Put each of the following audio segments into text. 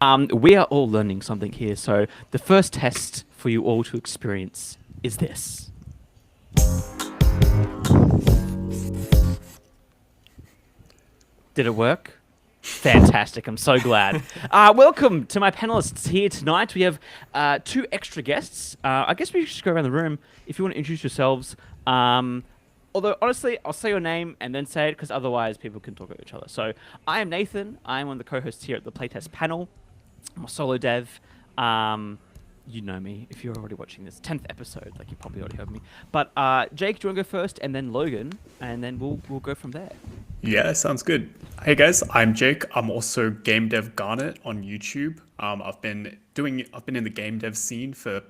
We are all learning something here, so the first test for you all to experience is this. Did it work? Fantastic. I'm so glad. Welcome to my panelists here tonight. We have two extra guests. I guess we should just go around the room if you want to introduce yourselves. Although, honestly, I'll say your name and then say it because otherwise people can talk over each other. So, I am Nathan. I am one of the co-hosts here at the Playtest panel. I'm a solo dev. You know me if you're already watching this 10th episode, like you probably already heard me. But Jake, do you want to go first, and then Logan, and then we'll go from there. Yeah, sounds good. Hey guys, I'm Jake. I'm also Game Dev Garnet on YouTube. I've been in the game dev scene for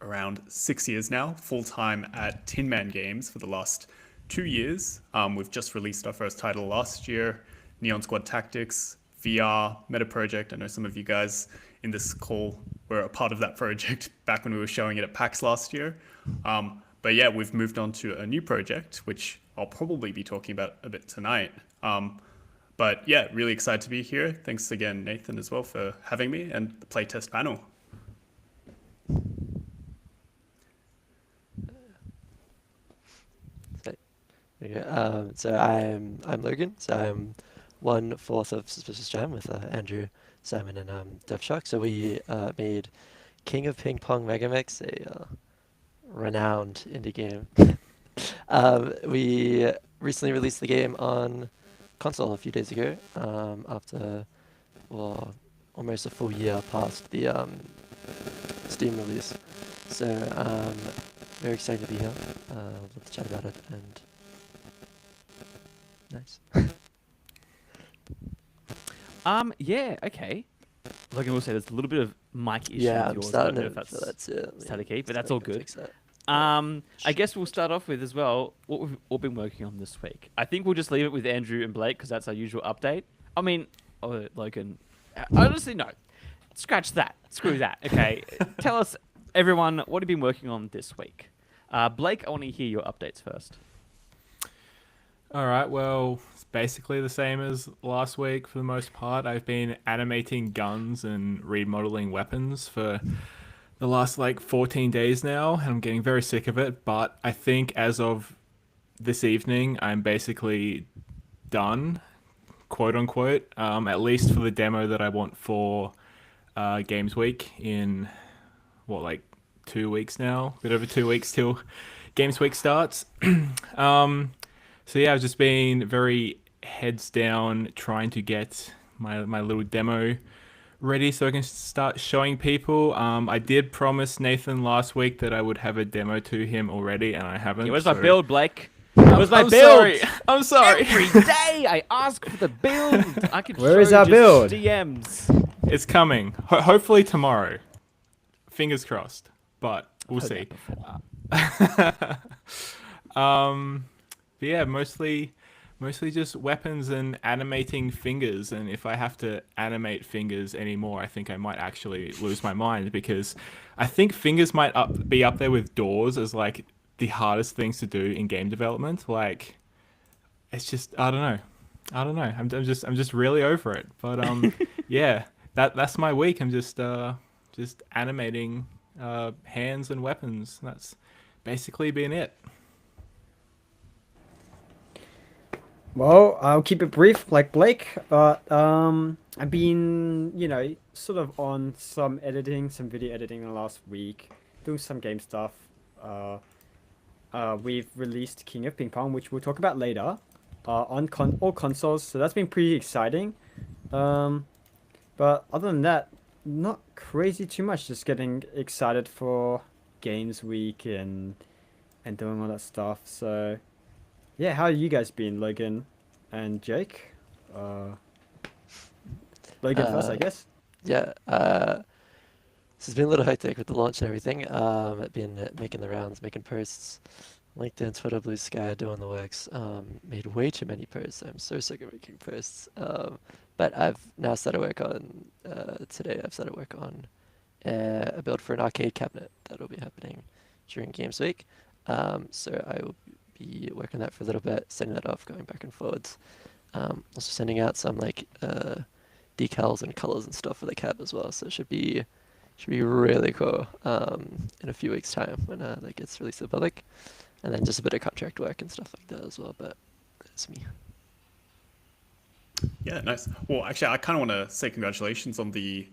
around 6 years now, full time at Tin Man Games for the last 2 years. We've just released our first title last year, Neon Squad Tactics, VR, Meta Project. I know some of you guys in this call were a part of that project back when we were showing it at PAX last year. But yeah, we've moved on to a new project, which I'll probably be talking about a bit tonight. But yeah, really excited to be here. Thanks again, Nathan, as well for having me and the playtest panel. So I'm Logan. So I'm 1/4 of Suspicious Jam with Andrew, Simon, and DevShock. So we made King of Ping Pong Megamix, a renowned indie game. We recently released the game on console a few days ago, after almost a full year past the Steam release. So very excited to be here. Love to chat about it and nice. Yeah, okay. Logan will say there's a little bit of mic issue Yeah, with I'm yours. starting I don't to know if feel that's that's it. static, but that's all good. That. I guess we'll start off with as well what we've all been working on this week. I think we'll just leave it with Andrew and Blake because that's our usual update. I mean, Logan. Honestly, no. Scratch that. Screw that. Okay. Tell us, everyone, what have you been working on this week? Blake, I want to hear your updates first. All right, well, it's basically the same as last week for the most part. I've been animating guns and remodeling weapons for the last 14 days now, and I'm getting very sick of it. But I think as of this evening, I'm basically done, quote unquote, at least for the demo that I want for Games Week in, 2 weeks now? A bit over 2 weeks till Games Week starts. So yeah, I've just been very heads down trying to get my little demo ready so I can start showing people. I did promise Nathan last week that I would have a demo to him already, and I haven't. Yeah, where's my build, Blake? Where's my build? I'm sorry. Every day I ask for the build. I can Where show is our just build? DMs. It's coming. Hopefully tomorrow. Fingers crossed. But we'll see. But yeah, mostly just weapons and animating fingers. And if I have to animate fingers anymore, I think I might actually lose my mind because I think fingers might be up there with doors as the hardest things to do in game development. It's just I don't know. I'm just really over it. But yeah, that's my week. I'm just animating hands and weapons. That's basically been it. Well, I'll keep it brief, like Blake. But I've been, sort of on some video editing in the last week, doing some game stuff. We've released King of Ping Pong, which we'll talk about later, on all consoles. So that's been pretty exciting. But other than that, not crazy too much. Just getting excited for Games Week and doing all that stuff. So. Yeah, how have you guys been, Logan and Jake? Logan first, I guess. Yeah, so it's been a little hectic with the launch and everything. I've been making the rounds, making posts, LinkedIn, Twitter, Blue Sky, doing the works. Made way too many posts. I'm so sick of making posts. But I've now started work on, today I've started work on a build for an arcade cabinet that'll be happening during Games Week. So I will be working on that for a little bit, setting that off, going back and forwards. Also sending out some decals and colors and stuff for the cab as well. So it should be really cool in a few weeks' time when that gets released to the public, and then just a bit of contract work and stuff like that as well. But that's me. Yeah, nice. Well, actually, I kind of want to say congratulations on the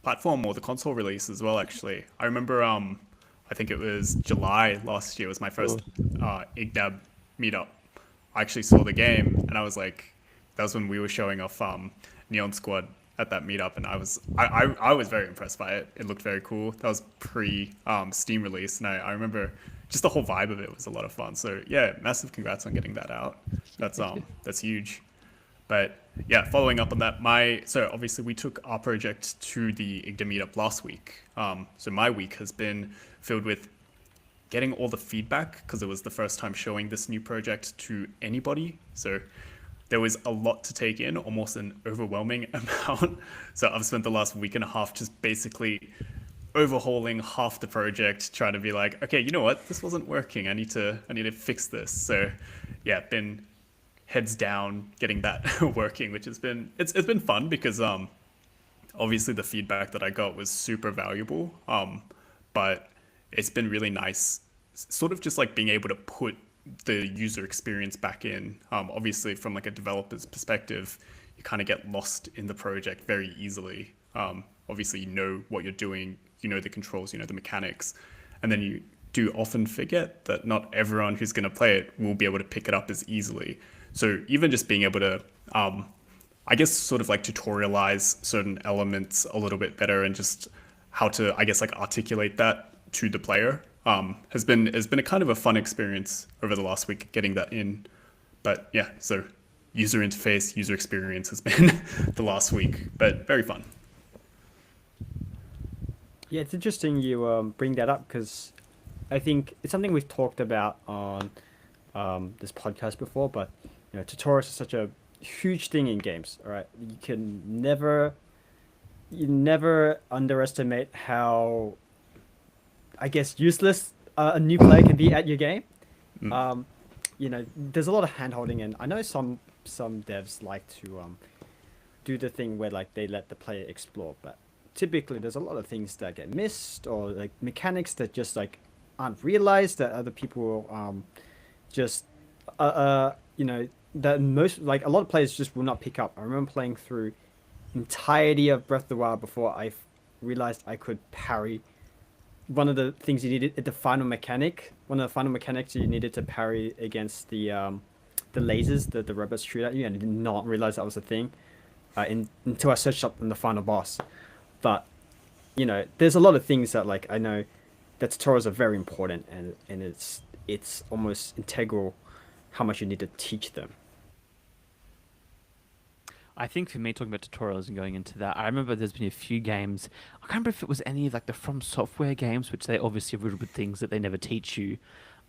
platform or the console release as well. Actually, I remember I think it was July last year was my first IGDAB meetup. I actually saw the game and I was like, that was when we were showing off Neon Squad at that meetup, and I was very impressed by it. It looked very cool. That was pre Steam release, and I remember just the whole vibe of it was a lot of fun. So yeah, massive congrats on getting that out. That's huge. But yeah, following up on that, so obviously we took our project to the IGDA meetup last week. So my week has been filled with getting all the feedback, because it was the first time showing this new project to anybody. So there was a lot to take in, almost an overwhelming amount. So I've spent the last week and a half just basically overhauling half the project, trying to be like, okay, you know what, this wasn't working. I need to fix this. So yeah, been heads down getting that working, which has been it's been fun because obviously the feedback that I got was super valuable, but it's been really nice sort of just like being able to put the user experience back in. Obviously from like a developer's perspective, you kind of get lost in the project very easily. Obviously you know what you're doing, you know the controls, you know the mechanics, and then you do often forget that not everyone who's going to play it will be able to pick it up as easily. So even just being able to, I guess, sort of like tutorialize certain elements a little bit better, and just how to, I guess, like articulate that to the player has been a kind of a fun experience over the last week getting that in. But yeah, so user interface, user experience has been the last week, but very fun. Yeah, it's interesting you bring that up, because I think it's something we've talked about on this podcast before, but you know, tutorials is such a huge thing in games. All right, you never underestimate how, I guess, useless a new player can be at your game. You know, there's a lot of hand holding, and I know some devs like to do the thing where like they let the player explore, but typically there's a lot of things that get missed, or like mechanics that just like aren't realized that other people just you know, that most, like, a lot of players just will not pick up. I remember playing through entirety of Breath of the Wild before I realized I could parry. One of the things you needed, the final mechanic, one of the final mechanics you needed to parry against the lasers that the robots shoot at you, and I did not realize that was a thing until I searched up on the final boss. But you know, there's a lot of things that, like, I know that tutorials are very important, and it's almost integral how much you need to teach them. I think for me, talking about tutorials and going into that, I remember there's been a few games. I can't remember if it was any of like the From Software games, which they obviously have really good things that they never teach you.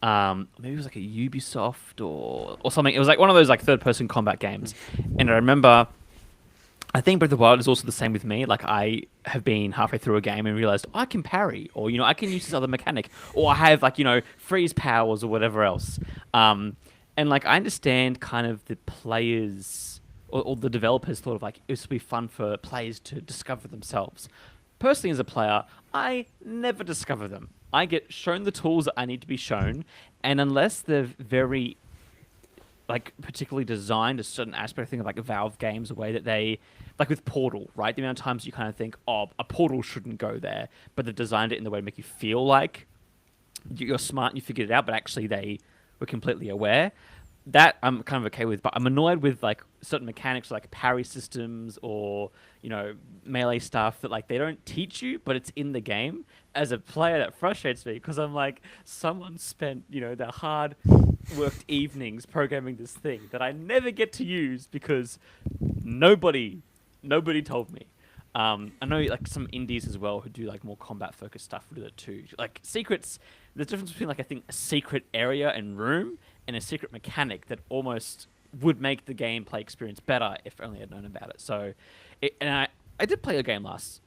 Maybe it was like a Ubisoft or something. It was like one of those like third-person combat games. And I remember, I think Breath of the Wild is also the same with me. Like, I have been halfway through a game and realized, oh, I can parry, or, you know, I can use this other mechanic, or I have, like, you know, freeze powers or whatever else. And like, I understand kind of the players or the developers thought of like, it would be fun for players to discover themselves. Personally, as a player, I never discover them. I get shown the tools that I need to be shown, and unless they're very, like, particularly designed a certain aspect, I think of like Valve games, a way that they, like with Portal, right? The amount of times you kind of think, oh, a portal shouldn't go there, but they've designed it in the way to make you feel like you're smart and you figured it out, but actually they were completely aware. That I'm kind of okay with, but I'm annoyed with like certain mechanics like parry systems or, you know, melee stuff that like they don't teach you, but it's in the game. As a player, that frustrates me, because I'm like, someone spent, you know, their hard worked evenings programming this thing that I never get to use because nobody told me. I know like some indies as well who do like more combat focused stuff do that too. Like secrets, the difference between like, I think, a secret area and room and a secret mechanic that almost would make the gameplay experience better if only I'd known about it. So, and I did play a game was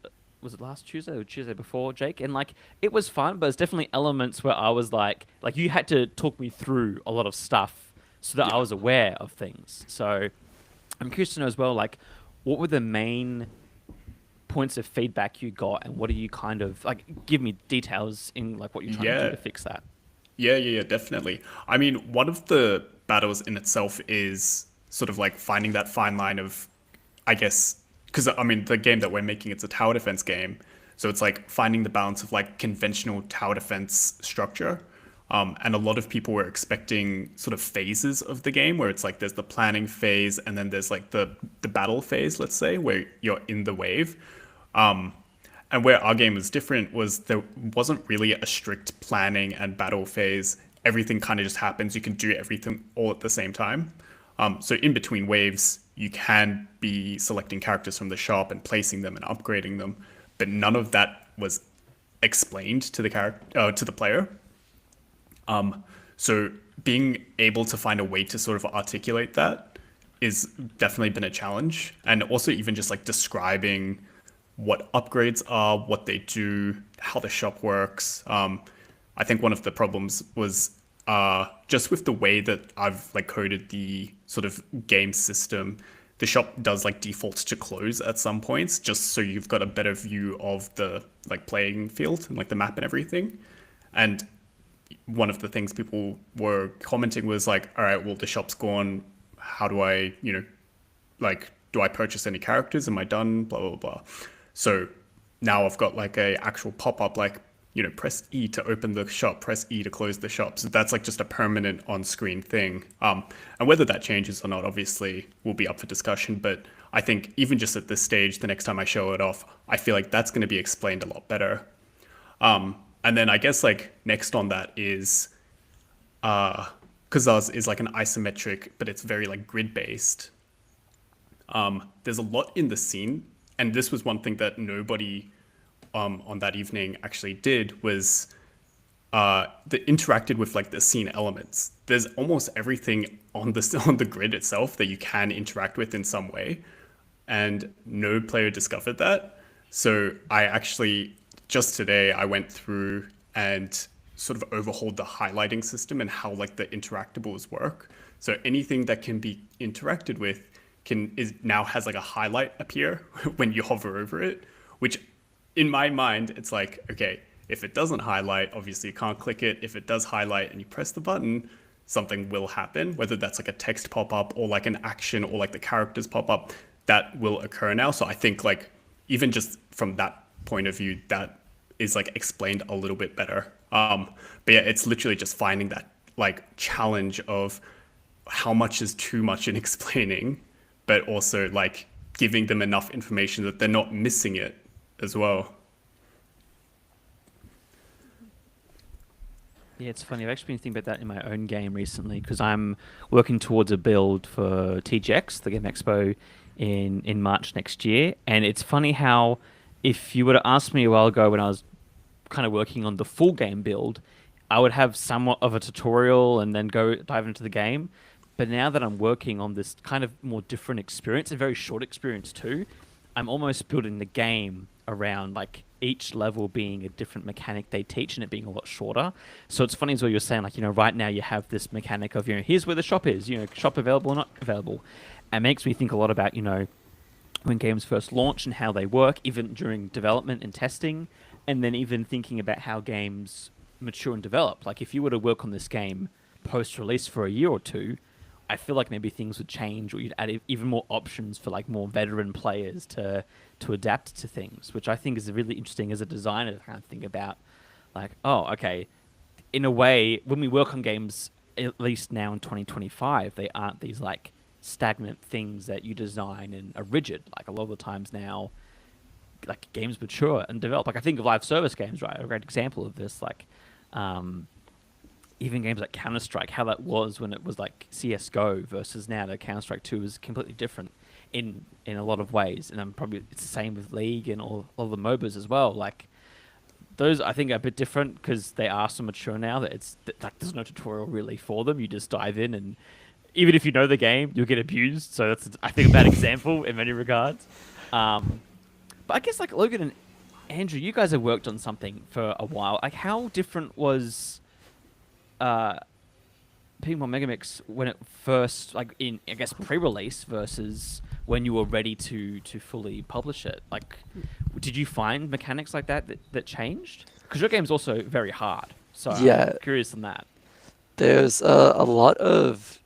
it last Tuesday or Tuesday before, Jake? And like, it was fun, but there's definitely elements where I was like you had to talk me through a lot of stuff so that I was aware of things. So I'm curious to know as well, like, what were the main points of feedback you got, and what are you kind of like? Give me details in like what you're trying to do to fix that. Yeah, definitely. I mean, one of the battles in itself is sort of like finding that fine line of, I guess, because I mean, the game that we're making, it's a tower defense game. So it's like finding the balance of like conventional tower defense structure. And a lot of people were expecting sort of phases of the game where it's like there's the planning phase and then there's like the battle phase, let's say, where you're in the wave. And where our game was different was there wasn't really a strict planning and battle phase. Everything kind of just happens. You can do everything all at the same time. So in between waves, you can be selecting characters from the shop and placing them and upgrading them, but none of that was explained to the to the player. So being able to find a way to sort of articulate that is definitely been a challenge, and also even just like describing what upgrades are, what they do, how the shop works. I think one of the problems was just with the way that I've like coded the sort of game system. The shop does like default to close at some points, just so you've got a better view of the like playing field and like the map and everything. And one of the things people were commenting was like, all right, well, the shop's gone. How do I, like, do I purchase any characters? Am I done? Blah, blah, blah. So now I've got like a actual pop-up, like, press E to open the shop, press E to close the shop. So that's like just a permanent on-screen thing. And whether that changes or not, obviously, will be up for discussion. But I think even just at this stage, the next time I show it off, I feel like that's going to be explained a lot better. And then I guess like next on that is, because ours is like an isometric, but it's very like grid-based. There's a lot in the scene, and this was one thing that nobody on that evening actually did was that interacted with like the scene elements. There's almost everything on the grid itself that you can interact with in some way, and no player discovered that. So I actually just today I went through and sort of overhauled the highlighting system and how like the interactables work. So anything that can be interacted with now has like a highlight appear when you hover over it, which in my mind, it's like, okay, if it doesn't highlight, obviously you can't click it. If it does highlight and you press the button, something will happen, whether that's like a text pop-up or like an action or like the characters pop up, that will occur now. So I think like even just from that point of view, that is like explained a little bit better. But yeah, it's literally just finding that like challenge of how much is too much in explaining, but also like giving them enough information that they're not missing it as well. Yeah, it's funny. I've actually been thinking about that in my own game recently because I'm working towards a build for TGX, the Game Expo, in March next year. And it's funny how if you were to ask me a while ago when I was kind of working on the full game build, I would have somewhat of a tutorial and then go dive into the game. But now that I'm working on this kind of more different experience, a very short experience too, I'm almost building the game around like each level being a different mechanic they teach and it being a lot shorter. So it's funny as well you're saying like, right now you have this mechanic of, here's where the shop is, shop available or not available. It makes me think a lot about, when games first launch and how they work, even during development and testing, and then even thinking about how games mature and develop. Like if you were to work on this game post-release for a year or two, I feel like maybe things would change, or you'd add even more options for like more veteran players to adapt to things, which I think is really interesting as a designer to kind of think about. Like, oh, okay, in a way, when we work on games, at least now in 2025, they aren't these like stagnant things that you design and are rigid. Like a lot of the times now, like games mature and develop. Like I think of live service games, right? A great example of this, like. Even games like Counter-Strike, how that was when it was like CSGO versus now that Counter-Strike 2 is completely different in a lot of ways. And probably it's the same with League and all the MOBAs as well. Like those I think are a bit different because they are so mature now that it's like there's no tutorial really for them. You just dive in, and even if you know the game, you'll get abused. So that's, I think, a bad example in many regards. But I guess like Logan and Andrew, you guys have worked on something for a while. Like how different was Ping Pong Megamix when it first, like in I guess pre-release versus when you were ready to fully publish it? Like, did you find mechanics like that changed? Because your game's also very hard, so I'm Yeah, curious on that. there's a lot of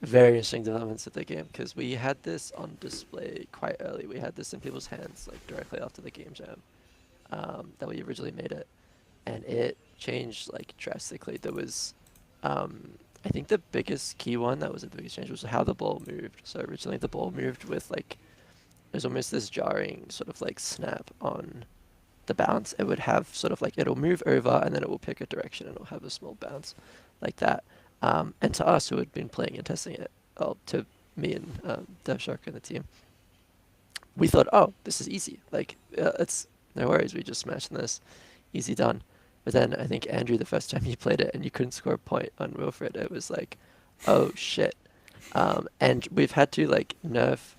very interesting developments with the game because we had this on display quite early. We had this in people's hands like directly after the game jam that we originally made it, and it changed like drastically. There was, I think the biggest key one that was the biggest change was how the ball moved. So originally the ball moved with like there's almost this jarring sort of like snap on the bounce. It would have sort of like it'll move over and then it will pick a direction and it'll have a small bounce like that. And to us who had been playing and testing it, well, to me and DevShark and the team, we thought, oh, this is easy. Like it's no worries. We just smashed this, easy done. But then I think Andrew, the first time you played it and you couldn't score a point on Wilfred, it was like, oh shit. And we've had to like nerf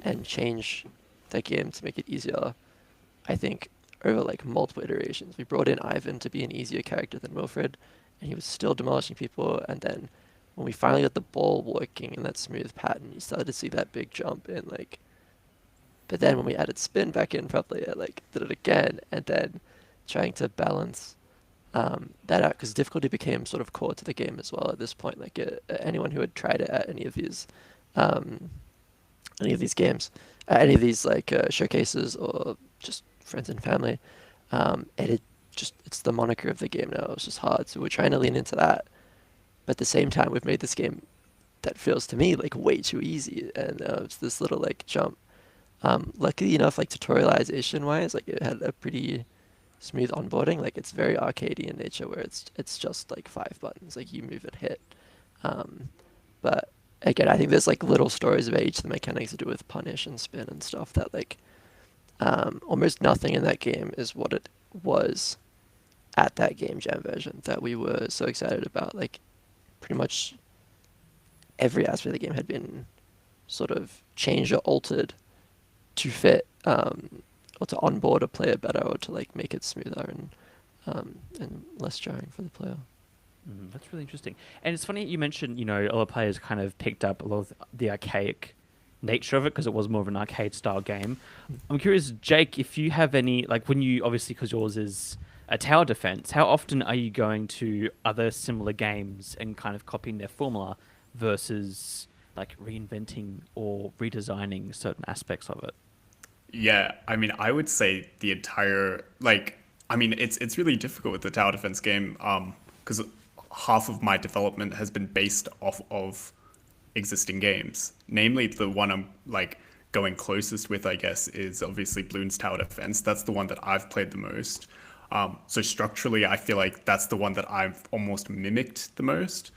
and change the game to make it easier. I think over like multiple iterations. We brought in Ivan to be an easier character than Wilfred, and he was still demolishing people. And then when we finally got the ball working in that smooth pattern, you started to see that big jump in like. But then when we added spin back in properly, it like did it again, and then trying to balance that out because difficulty became sort of core to the game as well at this point. Like anyone who had tried it at any of these games, any of these like showcases or just friends and family, and it's the moniker of the game now. It's just hard, so we're trying to lean into that. But at the same time, we've made this game that feels to me like way too easy, and it's this little like jump. Luckily enough, like tutorialization wise, like it had a pretty smooth onboarding. Like it's very arcadey in nature, where it's just like 5 buttons, like you move and hit. But again, I think there's like little stories about each of the mechanics to do with punish and spin and stuff that like almost nothing in that game is what it was at that game jam version that we were so excited about. Like pretty much every aspect of the game had been sort of changed or altered to fit or to onboard a player better or to like make it smoother and less jarring for the player. That's really interesting. And it's funny you mentioned, a lot of players kind of picked up a lot of the archaic nature of it because it was more of an arcade style game. I'm curious, Jake, if you have any, like when you, obviously because yours is a tower defense, how often are you going to other similar games and kind of copying their formula versus like reinventing or redesigning certain aspects of it? Yeah, I mean, I would say the entire it's really difficult with the tower defense game because half of my development has been based off of existing games. Namely, the one I'm like going closest with, I guess, is obviously Bloons Tower Defense. That's the one that I've played the most. So structurally, I feel like that's the one that I've almost mimicked the most.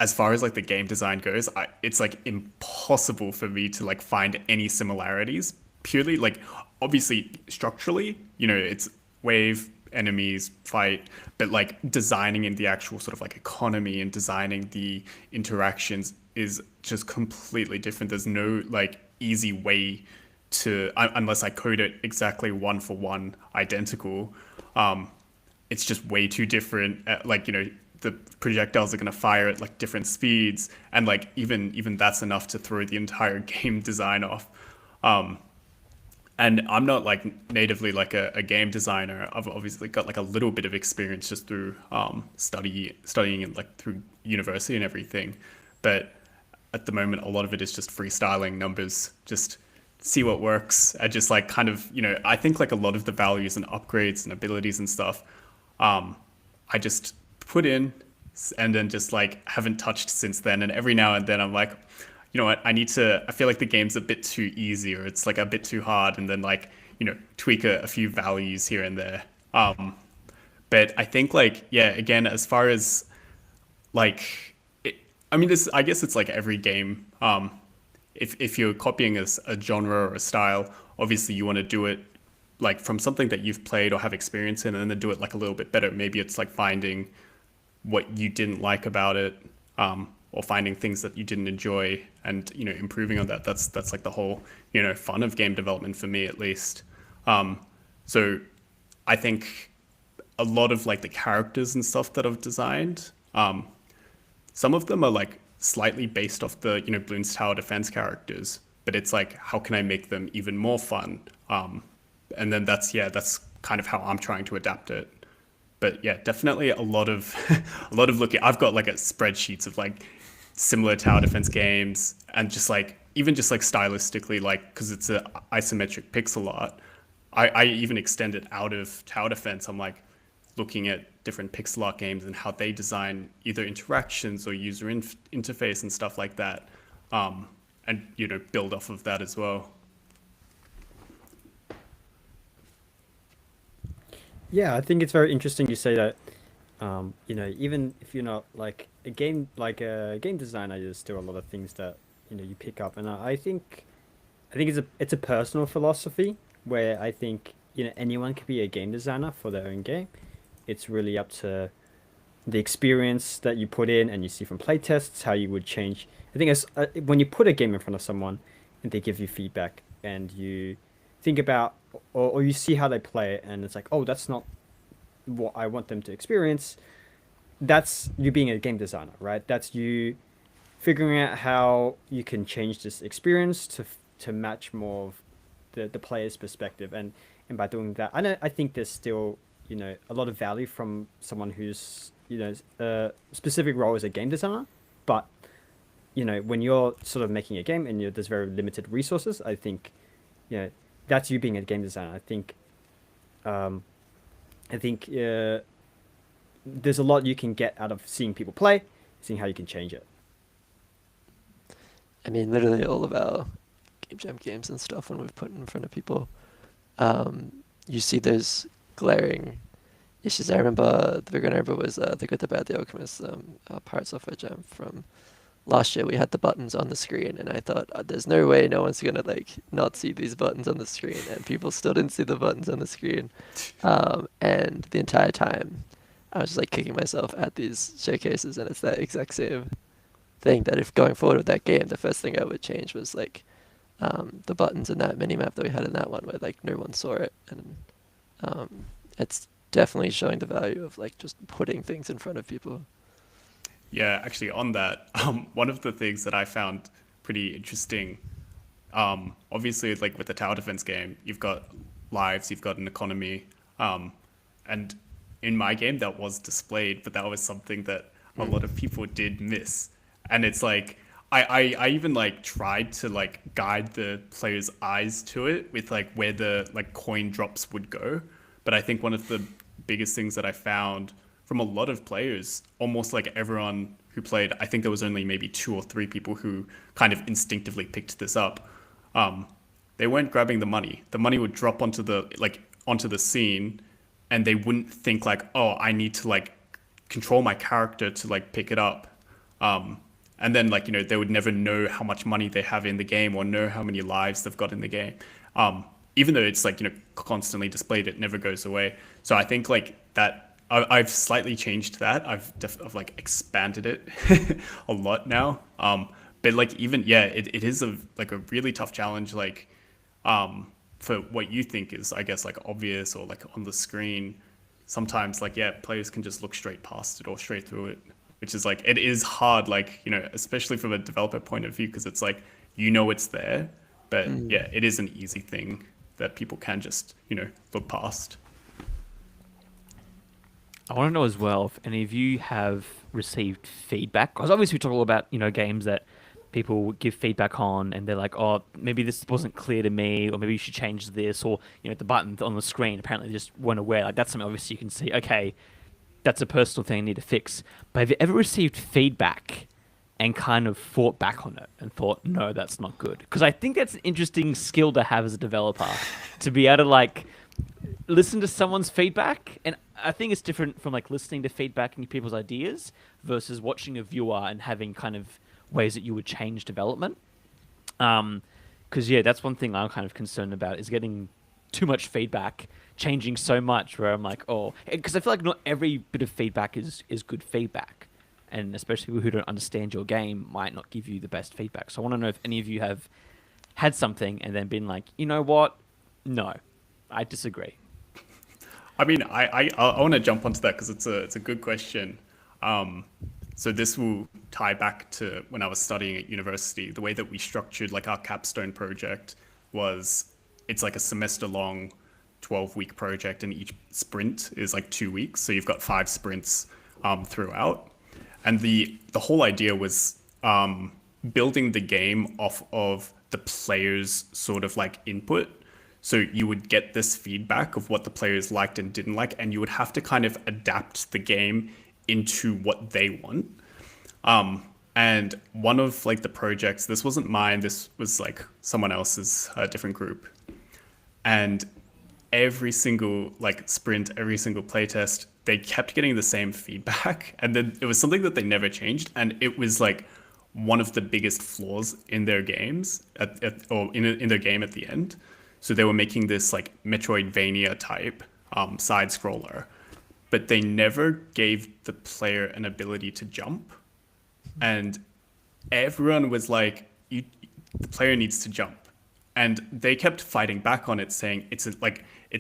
As far as like the game design goes, it's like impossible for me to like find any similarities. Purely like obviously structurally, it's wave, enemies, fight, but like designing in the actual sort of like economy and designing the interactions is just completely different. There's no like easy way to unless I code it exactly one for one identical. It's just way too different. The projectiles are going to fire at like different speeds, and like even that's enough to throw the entire game design off. And I'm not like natively like a game designer. I've obviously got like a little bit of experience just through studying and like through university and everything. But at the moment, a lot of it is just freestyling numbers, just see what works. And just like kind of, I think like a lot of the values and upgrades and abilities and stuff, I just put in and then just like haven't touched since then. And every now and then I'm like, you know what, I feel like the game's a bit too easy or it's like a bit too hard, and then like, tweak a few values here and there. But I think like, yeah, again, as far as like, I guess it's like every game. If you're copying a genre or a style, obviously you want to do it like from something that you've played or have experience in, and then do it like a little bit better. Maybe it's like finding what you didn't like about it, or finding things that you didn't enjoy and, improving on that. That's like the whole, fun of game development for me, at least. So I think a lot of like the characters and stuff that I've designed, some of them are like slightly based off the, Bloons Tower Defense characters, but it's like, how can I make them even more fun? And then that's kind of how I'm trying to adapt it. But yeah, definitely a lot of a lot of looking. I've got like a spreadsheets of like similar tower defense games, and just like even just like stylistically, like because it's a isometric pixel art. I even extend it out of tower defense. I'm like looking at different pixel art games and how they design either interactions or user interface and stuff like that, and build off of that as well. Yeah, I think it's very interesting you say that. Even if you're not like a game designer, there's still a lot of things that you pick up, and I think it's a personal philosophy where I think anyone can be a game designer for their own game. It's really up to the experience that you put in, and you see from playtests how you would change. I think it's when you put a game in front of someone and they give you feedback, and you think about or you see how they play it, and it's like, oh, that's not what I want them to experience. That's you being a game designer, right? That's you figuring out how you can change this experience to match more of the player's perspective, and by doing that, I think there's still a lot of value from someone who's a specific role as a game designer, but when you're sort of making a game and there's very limited resources, I think that's you being a game designer. I think there's a lot you can get out of seeing people play, seeing how you can change it. I mean, literally all of our game jam games and stuff, when we've put it in front of people, you see those glaring issues. I remember the big one I remember was The Good, the Bad, the Alchemist Pirate Software Jam from last year. We had the buttons on the screen, and I thought, there's no way no one's gonna like not see these buttons on the screen, and people still didn't see the buttons on the screen. And the entire time, I was just like kicking myself at these showcases, and it's that exact same thing, that if going forward with that game, the first thing I would change was like the buttons in that mini map that we had in that one, where like no one saw it, and it's definitely showing the value of like just putting things in front of people. Yeah, actually, on that, one of the things that I found pretty interesting, obviously, like with the tower defense game, you've got lives, you've got an economy, and in my game that was displayed, but that was something that a lot of people did miss. And it's like, I even like tried to like guide the player's eyes to it with like where the like coin drops would go. But I think one of the biggest things that I found from a lot of players, almost like everyone who played, I think there was only maybe 2 or 3 people who kind of instinctively picked this up. They weren't grabbing the money. The money would drop onto the scene, and they wouldn't think like, oh, I need to like control my character to like pick it up. And then like, they would never know how much money they have in the game or know how many lives they've got in the game. Even though it's like, constantly displayed, it never goes away. So I think like that I've slightly changed that. I've like expanded it a lot now. But like even, yeah, it is a really tough challenge. Like, for what you think is, I guess, like obvious or like on the screen, sometimes like, yeah, players can just look straight past it or straight through it, which is like, it is hard, like, especially from a developer point of view, because it's like, it's there, but yeah, it is an easy thing that people can just, look past. I want to know as well if any of you have received feedback, because obviously we talk all about games that people give feedback on, and they're like, oh, maybe this wasn't clear to me, or maybe you should change this, or the button on the screen apparently they just weren't aware. Like that's something obviously you can see. Okay, that's a personal thing I need to fix. But have you ever received feedback and kind of fought back on it and thought, no, that's not good? Because I think that's an interesting skill to have as a developer, to be able to like listen to someone's feedback. And I think it's different from like listening to feedback and people's ideas versus watching a viewer and having kind of ways that you would change development. Because yeah, that's one thing I'm kind of concerned about, is getting too much feedback, changing so much where I'm like, oh, because I feel like not every bit of feedback is good feedback. And especially people who don't understand your game might not give you the best feedback. So I want to know if any of you have had something and then been like, you know what? No, I disagree. I mean, I want to jump onto that because it's a good question. So this will tie back to when I was studying at university. The way that we structured like our capstone project was it's like a semester long 12-week project, and each sprint is like 2 weeks. So you've got 5 sprints throughout. And the whole idea was building the game off of the players' sort of like input. So you would get this feedback of what the players liked and didn't like, and you would have to kind of adapt the game into what they want. And one of like the projects, this wasn't mine, this was like someone else's, a different group. And every single like sprint, every single playtest, they kept getting the same feedback. And then it was something that they never changed. And it was like one of the biggest flaws in their games or in their game at the end. So they were making this like Metroidvania type side scroller, but they never gave the player an ability to jump. And everyone was like, the player needs to jump. And they kept fighting back on it, saying it's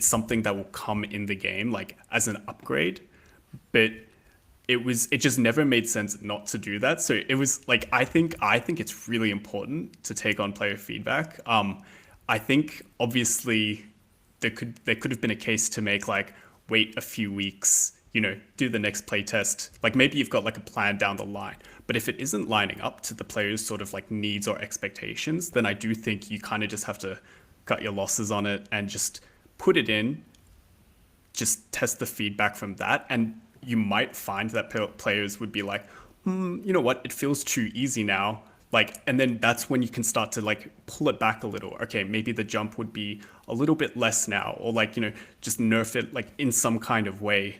something that will come in the game, like as an upgrade. But it just never made sense not to do that. So it was like I think it's really important to take on player feedback. I think obviously there could have been a case to make like wait a few weeks, do the next playtest. Like maybe you've got like a plan down the line. But if it isn't lining up to the players' sort of like needs or expectations, then I do think you kind of just have to cut your losses on it and just put it in, just test the feedback from that. And you might find that players would be like, you know what, it feels too easy now. Like, and then that's when you can start to like pull it back a little. Okay, maybe the jump would be a little bit less now, or like, just nerf it like in some kind of way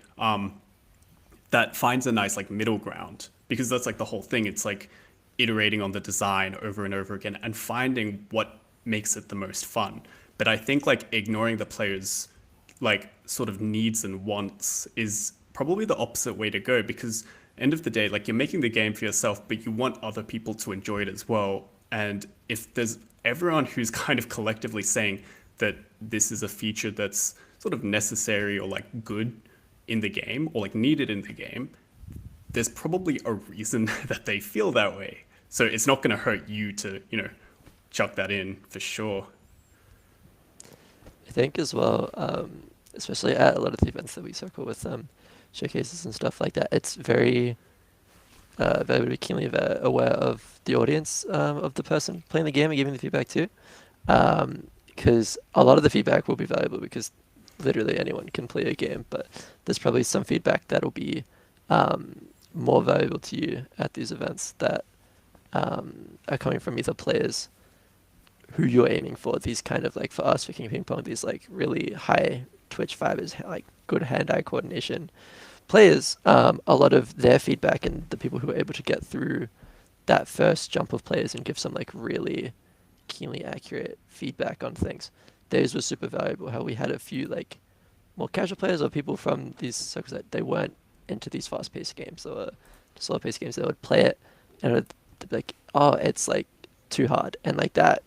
that finds a nice like middle ground. Because that's like the whole thing. It's like iterating on the design over and over again and finding what makes it the most fun. But I think like ignoring the players' like sort of needs and wants is probably the opposite way to go, because end of the day, like you're making the game for yourself, but you want other people to enjoy it as well. And if there's everyone who's kind of collectively saying that this is a feature that's sort of necessary or like good in the game or like needed in the game, there's probably a reason that they feel that way. So it's not going to hurt you to, chuck that in for sure. I think as well, especially at a lot of the events that we circle with showcases and stuff like that, it's very keenly aware of the audience of the person playing the game and giving the feedback to. Because a lot of the feedback will be valuable because literally anyone can play a game, but there's probably some feedback that'll be more valuable to you at these events that are coming from either players who you're aiming for, these kind of like, for us for King Ping Pong, these like really high twitch fibers, like good hand-eye coordination players. A lot of their feedback and the people who are able to get through that first jump of players and give some like really keenly accurate feedback on things, those were super valuable. How we had a few like more casual players or people from these circles that they weren't into these fast-paced games or slow-paced games, they would play it and it would be like, oh, it's like too hard, and like that,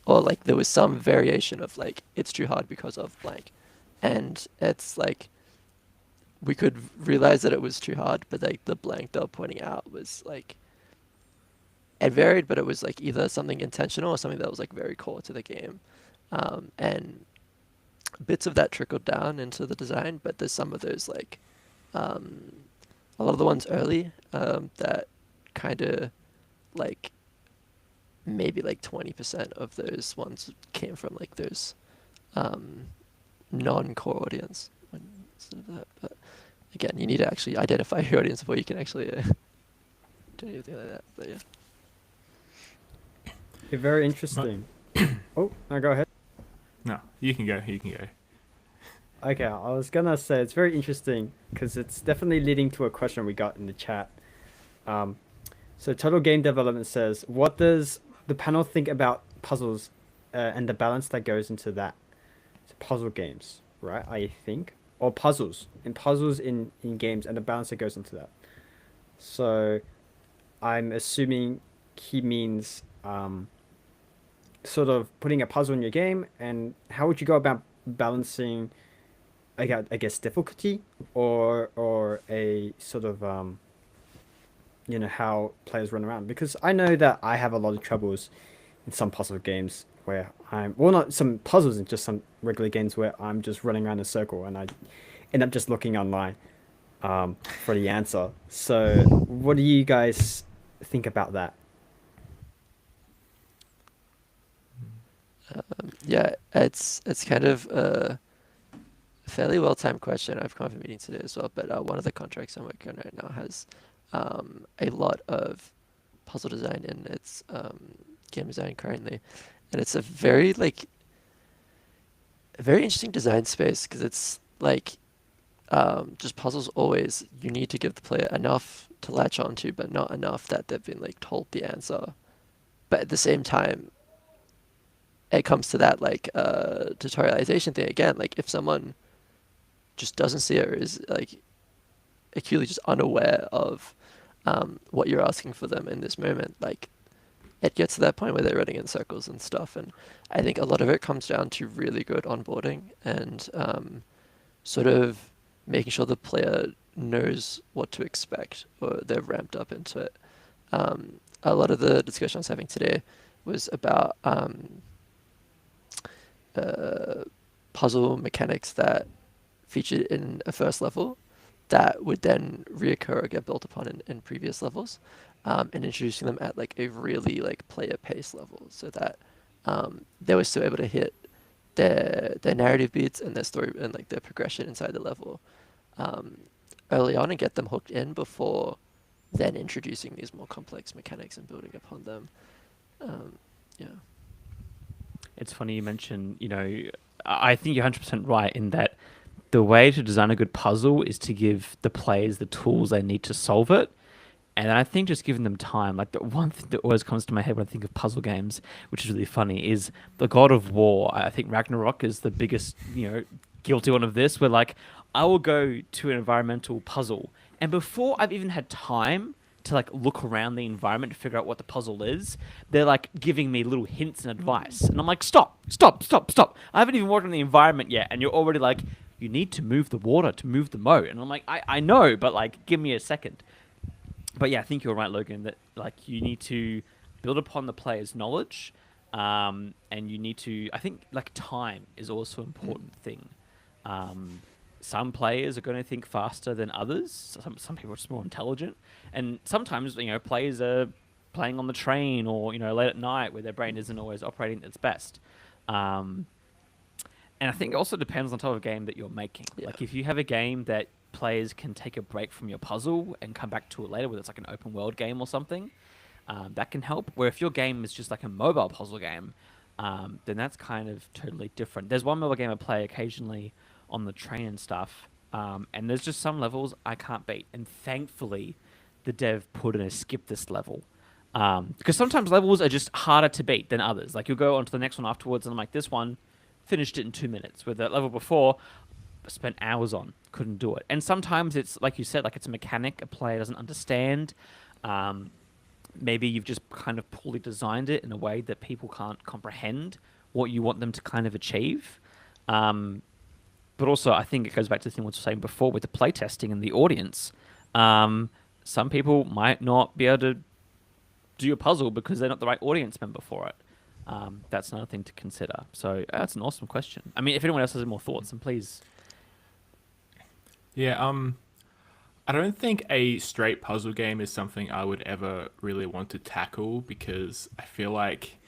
or like there was some variation of like it's too hard because of blank, and it's like we could realize that it was too hard, but like the blank they were pointing out was like it varied, but it was like either something intentional or something that was like very core to the game, and bits of that trickled down into the design, but there's some of those like a lot of the ones early that kind of like maybe like 20% of those ones came from like those non-core audience. But again, you need to actually identify your audience before you can actually do anything like that. But yeah. Okay, very interesting. Oh, no, go ahead. No, you can go. You can go. Okay, I was gonna say it's very interesting because it's definitely leading to a question we got in the chat. So Total Game Development says, what does the panel think about puzzles and the balance that goes into that? So puzzle games, right? I think, or puzzles in games and the balance that goes into that. So I'm assuming he means sort of putting a puzzle in your game, and how would you go about balancing, I guess difficulty or a sort of how players run around, because I know that I have a lot of troubles in some puzzle games where I'm, well, not some puzzles, and just some regular games where I'm just running around in a circle and I end up just looking online for the answer. So what do you guys think about that? Yeah, it's kind of a fairly well-timed question. I've come from a meeting today as well, but one of the contracts I'm working on right now has a lot of puzzle design in its game design currently, and it's a very a very interesting design space because it's like just puzzles always you need to give the player enough to latch onto, but not enough that they've been like told the answer. But at the same time, it comes to that tutorialization thing again. Like if someone just doesn't see it or is like acutely just unaware of what you're asking for them in this moment, like it gets to that point where they're running in circles and stuff. And I think a lot of it comes down to really good onboarding and sort of making sure the player knows what to expect or they're ramped up into it. A lot of the discussion I was having today was about puzzle mechanics that featured in a first level that would then reoccur or get built upon in previous levels, and introducing them at like a really like player pace level so that they were still able to hit their narrative beats and their story and like their progression inside the level early on and get them hooked in before then introducing these more complex mechanics and building upon them. Yeah. It's funny you mention, I think you're 100% right in that the way to design a good puzzle is to give the players the tools they need to solve it. And I think just giving them time, like the one thing that always comes to my head when I think of puzzle games, which is really funny, is the God of War. I think Ragnarok is the biggest, guilty one of this, where like I will go to an environmental puzzle, and before I've even had time to like look around the environment to figure out what the puzzle is, they're like giving me little hints and advice, and I'm like, stop, stop, stop, stop! I haven't even worked on the environment yet, and you're already like, you need to move the water to move the moat, and I'm like, I know, but like, give me a second. But yeah, I think you're right, Logan, that like you need to build upon the player's knowledge, and you need to. I think like time is also an important thing. Some players are going to think faster than others. Some people are just more intelligent, and sometimes players are playing on the train or late at night where their brain isn't always operating at its best. And I think it also depends on the type of game that you're making. Yeah. Like if you have a game that players can take a break from your puzzle and come back to it later, whether it's like an open world game or something, that can help. Where if your game is just like a mobile puzzle game, then that's kind of totally different. There's one mobile game I play occasionally on the train and stuff, and there's just some levels I can't beat. And thankfully, the dev put in a skip this level. Because sometimes levels are just harder to beat than others. Like you'll go on to the next one afterwards, and I'm like, this one finished it in 2 minutes. Where the level before, I spent hours on, couldn't do it. And sometimes it's like you said, like it's a mechanic a player doesn't understand. Maybe you've just kind of poorly designed it in a way that people can't comprehend what you want them to kind of achieve. But also, I think it goes back to the thing we were saying before with the playtesting and the audience. Some people might not be able to do a puzzle because they're not the right audience member for it. That's another thing to consider. So that's an awesome question. I mean, if anyone else has more thoughts, then please. Yeah, I don't think a straight puzzle game is something I would ever really want to tackle because I feel like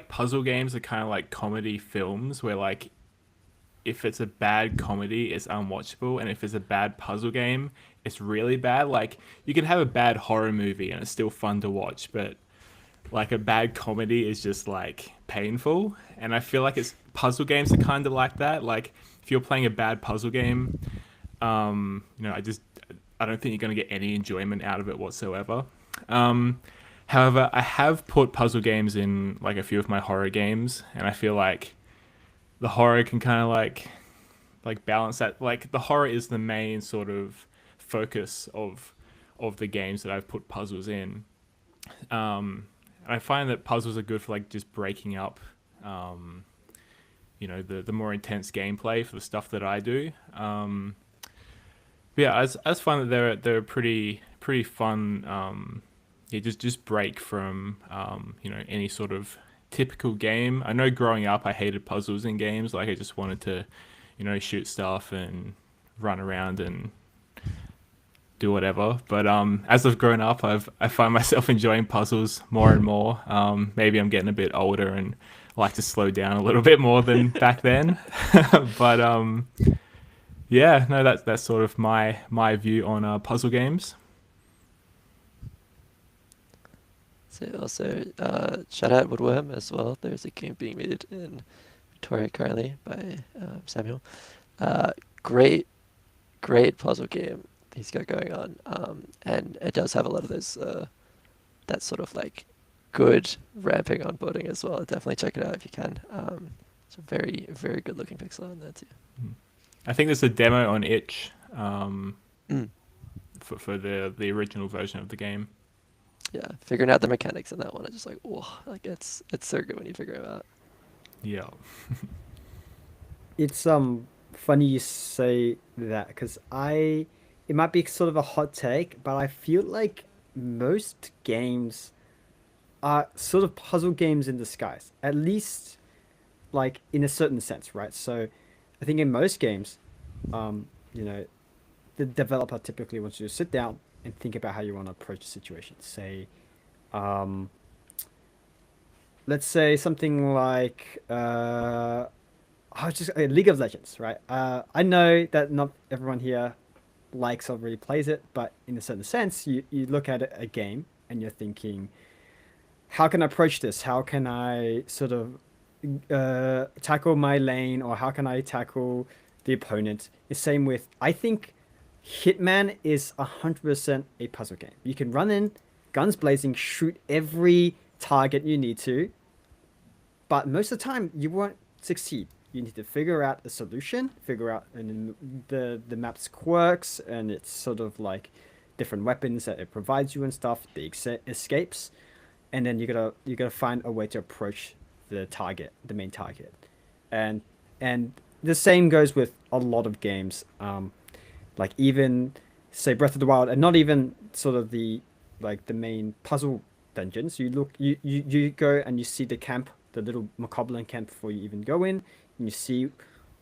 puzzle games are kind of like comedy films where like if it's a bad comedy, it's unwatchable, and if it's a bad puzzle game, it's really bad. Like you can have a bad horror movie and it's still fun to watch, but like a bad comedy is just like painful. And I feel like it's puzzle games are kind of like that. Like if you're playing a bad puzzle game, I don't think you're going to get any enjoyment out of it whatsoever. However, I have put puzzle games in like a few of my horror games, and I feel like the horror can kind of like balance that. Like the horror is the main sort of focus of the games that I've put puzzles in. And I find that puzzles are good for like just breaking up, the more intense gameplay for the stuff that I do. Yeah, as fun that they're pretty fun. Yeah, just break from any sort of typical game. I know growing up I hated puzzles in games. Like I just wanted to, shoot stuff and run around and do whatever. But as I've grown up, I find myself enjoying puzzles more and more. Maybe I'm getting a bit older and like to slow down a little bit more than back then. But yeah, no, that's sort of my view on puzzle games. So also, shout out Woodworm as well. There's a game being made in Victoria currently by Samuel. Great, great puzzle game he's got going on. And it does have a lot of those, that sort of like good ramping onboarding as well. Definitely check it out if you can. It's a very, very good looking pixel on there too. I think there's a demo on itch Mm. for the original version of the game. Yeah, figuring out the mechanics in that one, I just like, oh, like it's so good when you figure it out. Yeah. It's funny you say that because it might be sort of a hot take, but I feel like most games are sort of puzzle games in disguise, at least like in a certain sense, right? So I think in most games, you know, the developer typically wants you to sit down and think about how you want to approach the situation. Say, um, let's say something like just League of Legends, right? I know that not everyone here likes or really plays it, but in a certain sense, you look at a game and you're thinking, how can I approach this? How can I sort of tackle my lane, or how can I tackle the opponent? The same with, I think Hitman is 100% a puzzle game. You can run in, guns blazing, shoot every target you need to, but most of the time you won't succeed. You need to figure out a solution, figure out the map's quirks and its sort of like different weapons that it provides you and stuff, the escapes, and then you gotta find a way to approach the target, the main target, and the same goes with a lot of games, like even say Breath of the Wild, and not even sort of the main puzzle dungeons. You go and you see the camp, the little Mokoblin camp before you even go in, and you see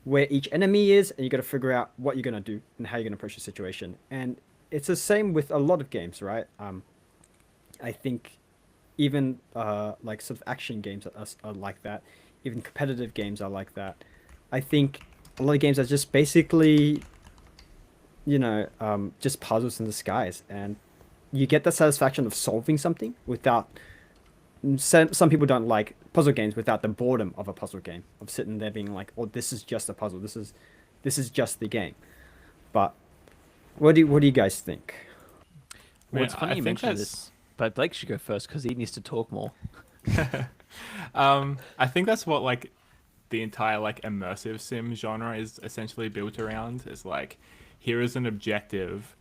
where each enemy is, and you got to figure out what you're gonna do and how you're gonna approach the situation. And it's the same with a lot of games, right? I think even like sort of action games are like that. Even competitive games are like that. I think a lot of games are just basically, just puzzles in disguise, and you get the satisfaction of solving something without. Some people don't like puzzle games without the boredom of a puzzle game, of sitting there being like, "Oh, this is just a puzzle. This is just the game." But what do you guys think? Well, it's Man, funny I you think mentioned that's- this, but Blake should go first because he needs to talk more. I think that's what like the entire like immersive sim genre is essentially built around. Is like, here is an objective,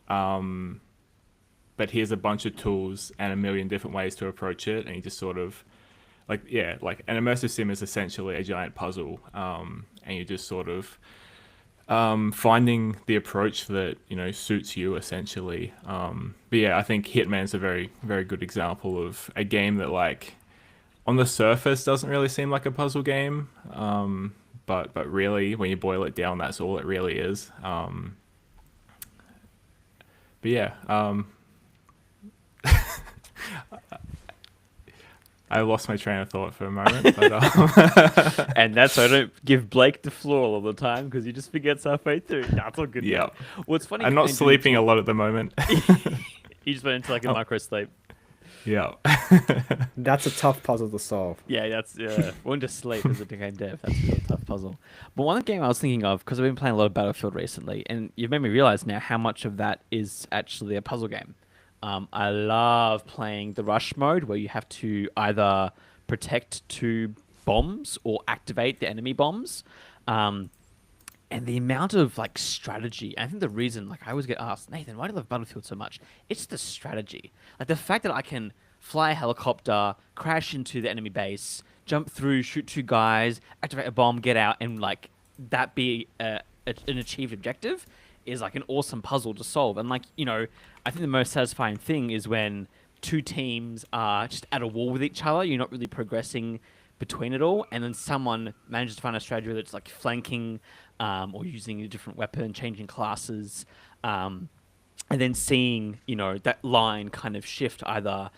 but here's a bunch of tools and a million different ways to approach it, and you just sort of like, yeah, like an immersive sim is essentially a giant puzzle, and you just sort of finding the approach that suits you essentially. But yeah, I think Hitman's a very, very good example of a game that like on the surface doesn't really seem like a puzzle game, but really when you boil it down, that's all it really is. But yeah, I lost my train of thought for a moment. But, And that's why I don't give Blake the floor all the time because he just forgets halfway through. That's all good. yeah, Man. Well, it's funny. I'm not Andrew, sleeping a lot at the moment. You just went into like a micro sleep. Yeah. That's a tough puzzle to solve. Yeah, that's going to sleep as a game dev. That's a real tough puzzle. But one game I was thinking of, because I've been playing a lot of Battlefield recently, and you've made me realize now how much of that is actually a puzzle game. I love playing the rush mode where you have to either protect two bombs or activate the enemy bombs. And the amount of like strategy, I think the reason, like I always get asked, Nathan, why do you love Battlefield so much? It's the strategy. Like the fact that I can fly a helicopter, crash into the enemy base, jump through, shoot two guys, activate a bomb, get out, and like that be an achieved objective is like an awesome puzzle to solve. And like, you know, I think the most satisfying thing is when two teams are just at a war with each other. You're not really progressing between it all, and then someone manages to find a strategy that's like flanking, or using a different weapon, changing classes, and then seeing, you know, that line kind of shift either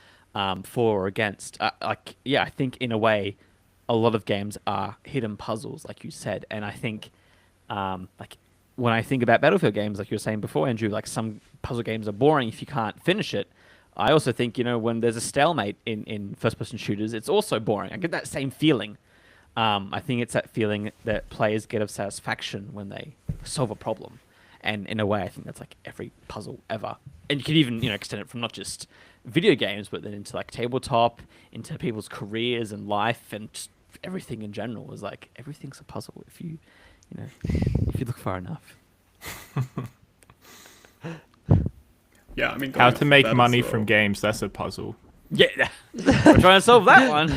for or against. Like, yeah, I think in a way, a lot of games are hidden puzzles, like you said, and I think, like when I think about Battlefield games, like you were saying before, Andrew, like some puzzle games are boring if you can't finish it. I also think, you know, when there's a stalemate in first-person shooters, it's also boring. I get that same feeling. I think it's that feeling that players get of satisfaction when they solve a problem. And in a way, I think that's like every puzzle ever. And you can even, you know, extend it from not just video games, but then into like tabletop, into people's careers and life, and just everything in general. Is like everything's a puzzle if you know, if you look far enough. Yeah, I mean, How going to off make that as money well. from games, that's a puzzle. Yeah, we're trying to solve that one.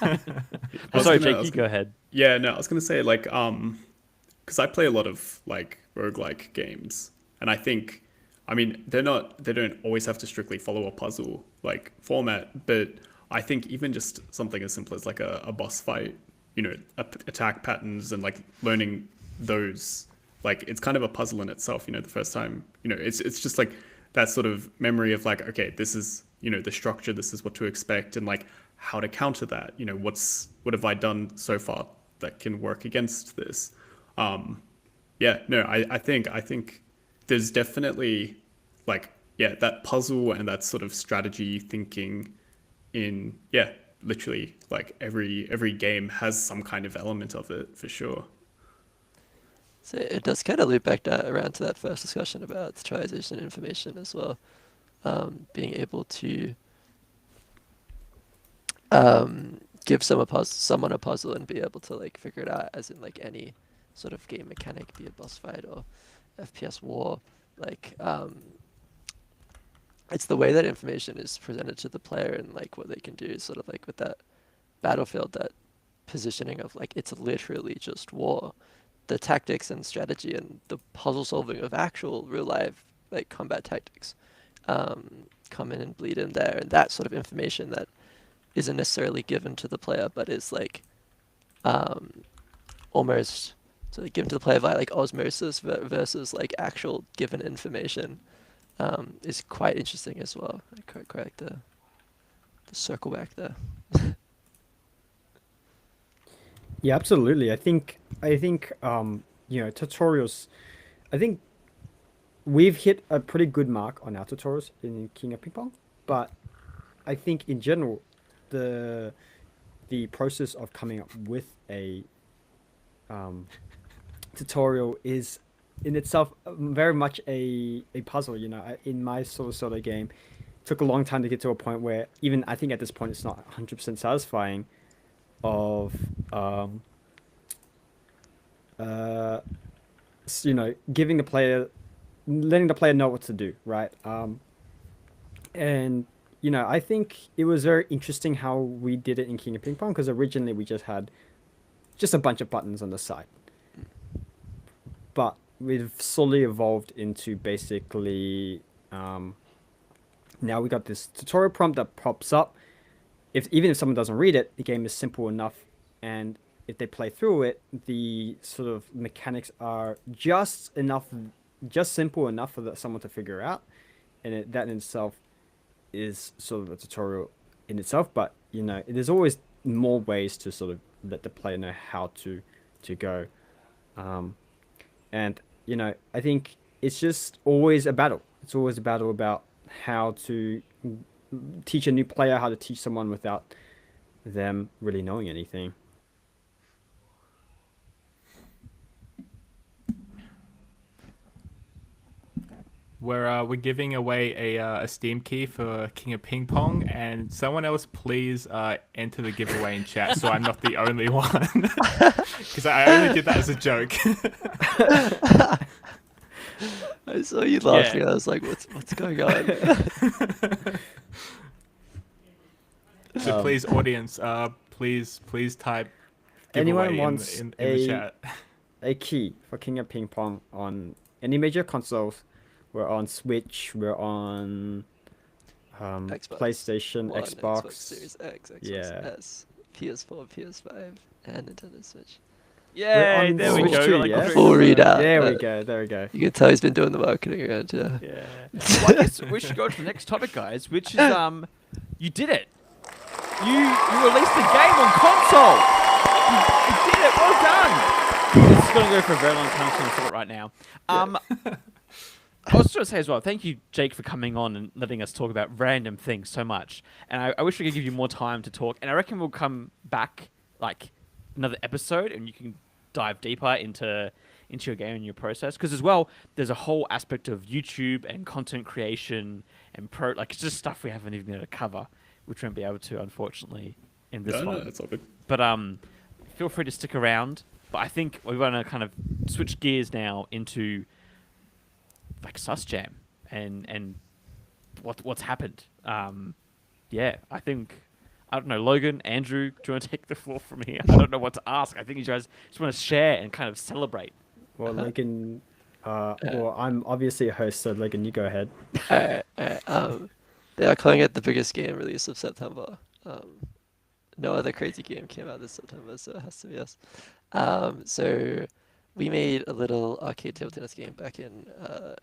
I was Sorry, gonna- I Jake, was you go ahead. Yeah, no, I was gonna say like because I play a lot of like roguelike games, and I think, I mean, they don't always have to strictly follow a puzzle like format, but I think even just something as simple as like a boss fight, you know, attack patterns and like learning those, like it's kind of a puzzle in itself. You know, the first time, you know, it's just like that sort of memory of like, okay, this is, you know, the structure, this is what to expect, and like how to counter that. You know, what have I done so far that can work against this? Yeah, no, I think there's definitely like, yeah, that puzzle and that sort of strategy thinking in, yeah, literally like every game has some kind of element of it for sure. So it does kind of loop back around to that first discussion about triization information as well. Being able to give someone a puzzle and be able to like figure it out, as in like any sort of game mechanic, be it boss fight or FPS war. Like it's the way that information is presented to the player and like what they can do, sort of like with that Battlefield, that positioning of like it's literally just war. The tactics and strategy and the puzzle solving of actual real life like combat tactics come in and bleed in there, and that sort of information that isn't necessarily given to the player but is like almost sort of given to the player via like osmosis versus like actual given information is quite interesting as well. Quite like the circle back there. Yeah, absolutely. I think you know, tutorials. I think we've hit a pretty good mark on our tutorials in King of Ping Pong, but I think in general, the process of coming up with a tutorial is in itself very much a puzzle. You know, in my sort of game, it took a long time to get to a point where even I think at this point it's not 100% satisfying of you know, letting the player know what to do, right? And you know, I think it was very interesting how we did it in King of Ping Pong, because originally we just had a bunch of buttons on the side, but we've slowly evolved into basically now we got this tutorial prompt that pops up. Even if someone doesn't read it, the game is simple enough, and if they play through it, the sort of mechanics are just simple enough for someone to figure out, and that in itself is sort of a tutorial in itself. But you know, there's always more ways to sort of let the player know how to go, and you know, I think it's just always a battle. It's always a battle about how to teach a new player how to teach someone without them really knowing anything. We're giving away a Steam key for King of Ping Pong, and someone else please enter the giveaway in chat, so I'm not the only one, because I only did that as a joke. I saw you laughing. Yeah. I was like, what's going on? So please, audience, please type giveaway Anyone wants in the chat. a key for King of Ping Pong on any major consoles. We're on Switch. We're on Xbox PlayStation, One, Xbox. Xbox Series X, Xbox Yeah. S, PS4, PS5, and Nintendo Switch. We're Yay! on There we Switch go. too, Like yeah? very Full similar. readout. There we go. There we go. You can tell he's been doing the marketing around here. Yeah. Well, I guess we should go to the next topic, guys, which is you did it. You released the game on console. You did it. Well done. This is going to go for a very long time, so I'm going to stop it right now. I was trying to say as well, thank you, Jake, for coming on and letting us talk about random things so much. And I wish we could give you more time to talk. And I reckon we'll come back like another episode, and you can dive deeper into your game and your process. Because as well, there's a whole aspect of YouTube and content creation and like it's just stuff we haven't even been able to cover, which we won't be able to, unfortunately, in this No, one. no, it's all good. But feel free to stick around. But I think we want to kind of switch gears now into like Sus Jam and what's happened. Yeah, I think I don't know, Logan, Andrew, do you want to take the floor from here? I don't know what to ask. I think you guys just want to share and kind of celebrate. Well, Logan, well, I'm obviously a host, so Logan, you go ahead. Alright. They are calling it the biggest game release of September. No other crazy game came out this September, so it has to be us. So we made a little arcade table tennis game back in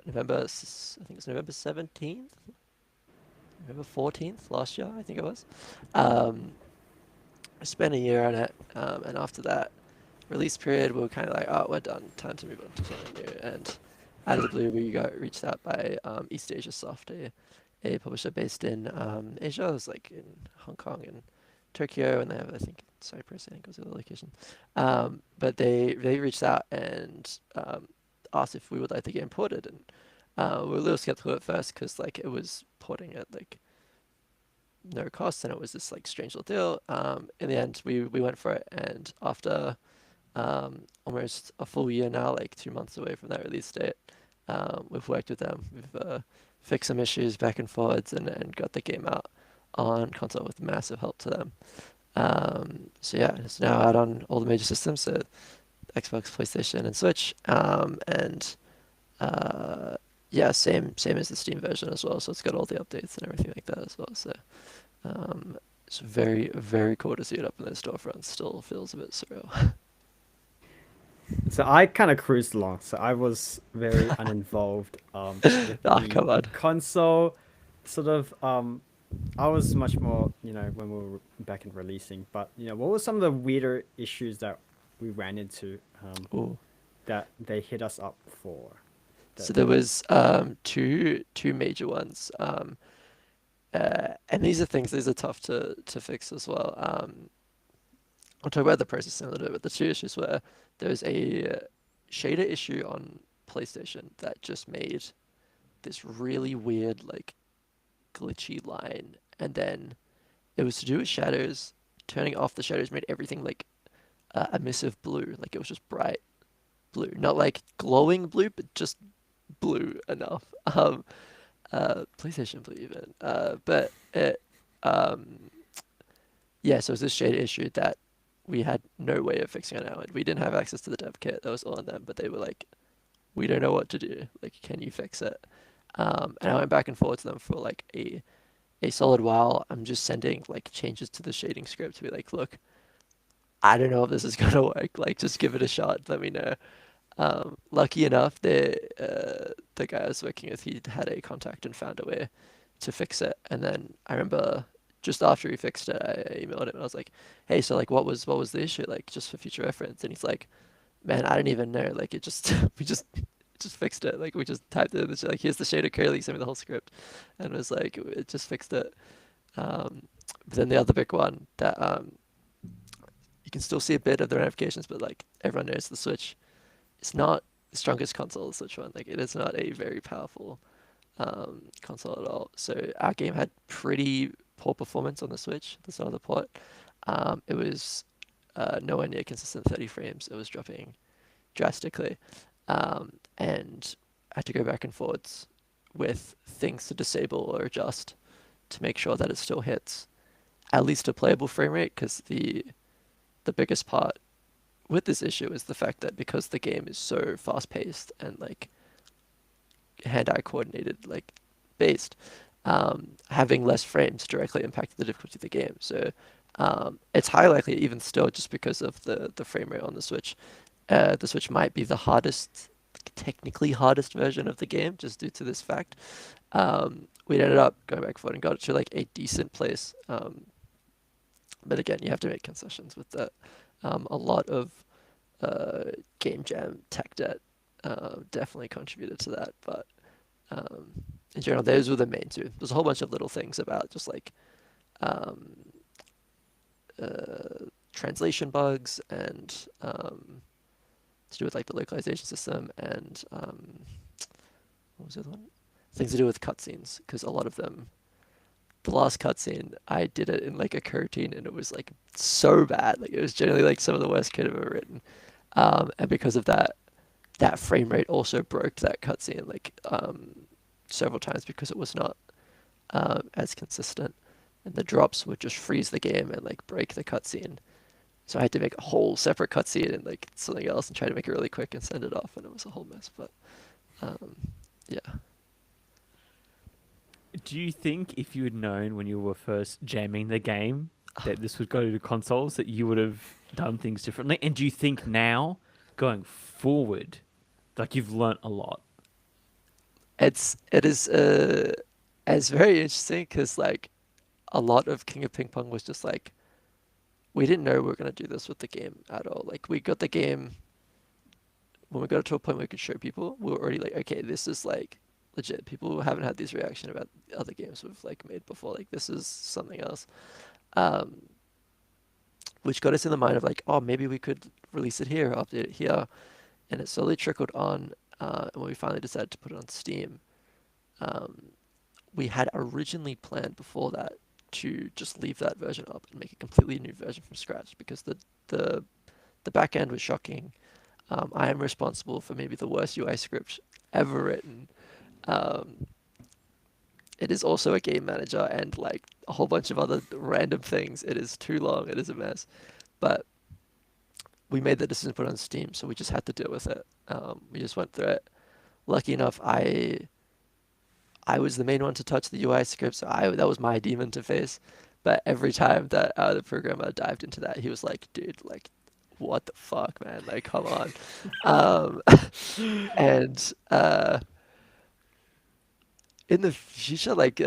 November. I think it was November 17th, November 14th last year. I think it was. I spent a year on it, and after that release period, we were kind of like, oh, we're done. Time to move on to something new. And out of the blue, we got reached out by East Asia Soft, a publisher based in Asia. It was like in Hong Kong and Tokyo, and they have, I think, Cyprus, I think was the other location. But they reached out and asked if we would like to get imported, and we were a little skeptical at first because like it was porting at like no cost, and it was this like strange little deal. In the end, we went for it, and after almost a full year now, like 2 months away from that release date, we've worked with them. We've fixed some issues back and forwards, and got the game out on console with massive help to them. So yeah, it's now out on all the major systems, so Xbox, PlayStation, and Switch. And yeah, same as the Steam version as well. So it's got all the updates and everything like that as well. So it's very, very cool to see it up in those storefronts. Still feels a bit surreal. So I kind of cruised along, so I was very uninvolved. With the Come on. console, sort of. I was much more, when we were back in releasing. But what were some of the weirder issues that we ran into Ooh. that they hit us up for? So there was two major ones, and these are tough to fix as well. I'll talk about the process in a little bit, but the two issues were there was a shader issue on PlayStation that just made this really weird, like, glitchy line, and then it was to do with shadows. Turning off the shadows made everything like emissive blue, like it was just bright blue, not like glowing blue, but just blue enough. PlayStation blue even. But it, yeah, so it was this shader issue that we had no way of fixing on our end. We didn't have access to the dev kit. That was all on them, but they were like, we don't know what to do. Like, can you fix it? And I went back and forth to them for like a solid while. I'm just sending like changes to the shading script to be like, look, I don't know if this is gonna work. Like, just give it a shot. Let me know. Lucky enough, the guy I was working with, he had a contact and found a way to fix it. And then I remember just after he fixed it, I emailed him and I was like, hey, so like, what was the issue? Like, just for future reference. And he's like, man, I don't even know. Like, it just we just fixed it. Like, we just typed it in like, here's the shader code. He sent me the whole script, and it was like, it just fixed it. But then the other big one that you can still see a bit of the ramifications, but like everyone knows the Switch, it's not the strongest console. The Switch one, like, it is not a very powerful console at all. So our game had pretty poor performance on the Switch. That's not the port. It was nowhere near consistent 30 frames. It was dropping drastically. And I had to go back and forwards with things to disable or adjust to make sure that it still hits at least a playable frame rate, because the biggest part with this issue is the fact that because the game is so fast paced and like hand-eye coordinated like based, having less frames directly impacted the difficulty of the game. So it's highly likely, even still, just because of the frame rate on the Switch. The Switch might be the hardest, technically hardest version of the game, just due to this fact. We ended up going back forward and got it to like a decent place. But again, you have to make concessions with that. A lot of game jam tech debt definitely contributed to that, but in general, those were the main two. There's a whole bunch of little things about just like translation bugs and to do with like the localization system and what was the other one? Things to do with cutscenes, because a lot of them, the last cutscene, I did it in like a coroutine and it was like so bad. Like it was generally like some of the worst code I've ever written. And because of that, that frame rate also broke that cutscene like several times because it was not as consistent, and the drops would just freeze the game and like break the cutscene. So I had to make a whole separate cutscene and like something else and try to make it really quick and send it off, and it was a whole mess. But yeah. Do you think if you had known when you were first jamming the game that this would go to consoles, that you would have done things differently? And do you think now, going forward, like you've learnt a lot? It's very interesting because like a lot of King of Ping Pong was just like, we didn't know we were gonna do this with the game at all. Like we got the game when we got to a point where we could show people, we were already like, okay, this is like legit. People haven't had these reaction about other games we've like made before. Like this is something else, which got us in the mind of like, oh, maybe we could release it here, update it here, and it slowly trickled on. And when we finally decided to put it on Steam, we had originally planned before that to just leave that version up and make a completely new version from scratch, because the back end was shocking. I am responsible for maybe the worst UI script ever written. It is also a game manager and like a whole bunch of other random things. It is too long. It is a mess. But we made the decision to put it on Steam, so we just had to deal with it. We just went through it. Lucky enough, I was the main one to touch the UI script, so that was my demon to face. But every time that the programmer dived into that, he was like, "Dude, like, what the fuck, man? Like, come on." And in the future, like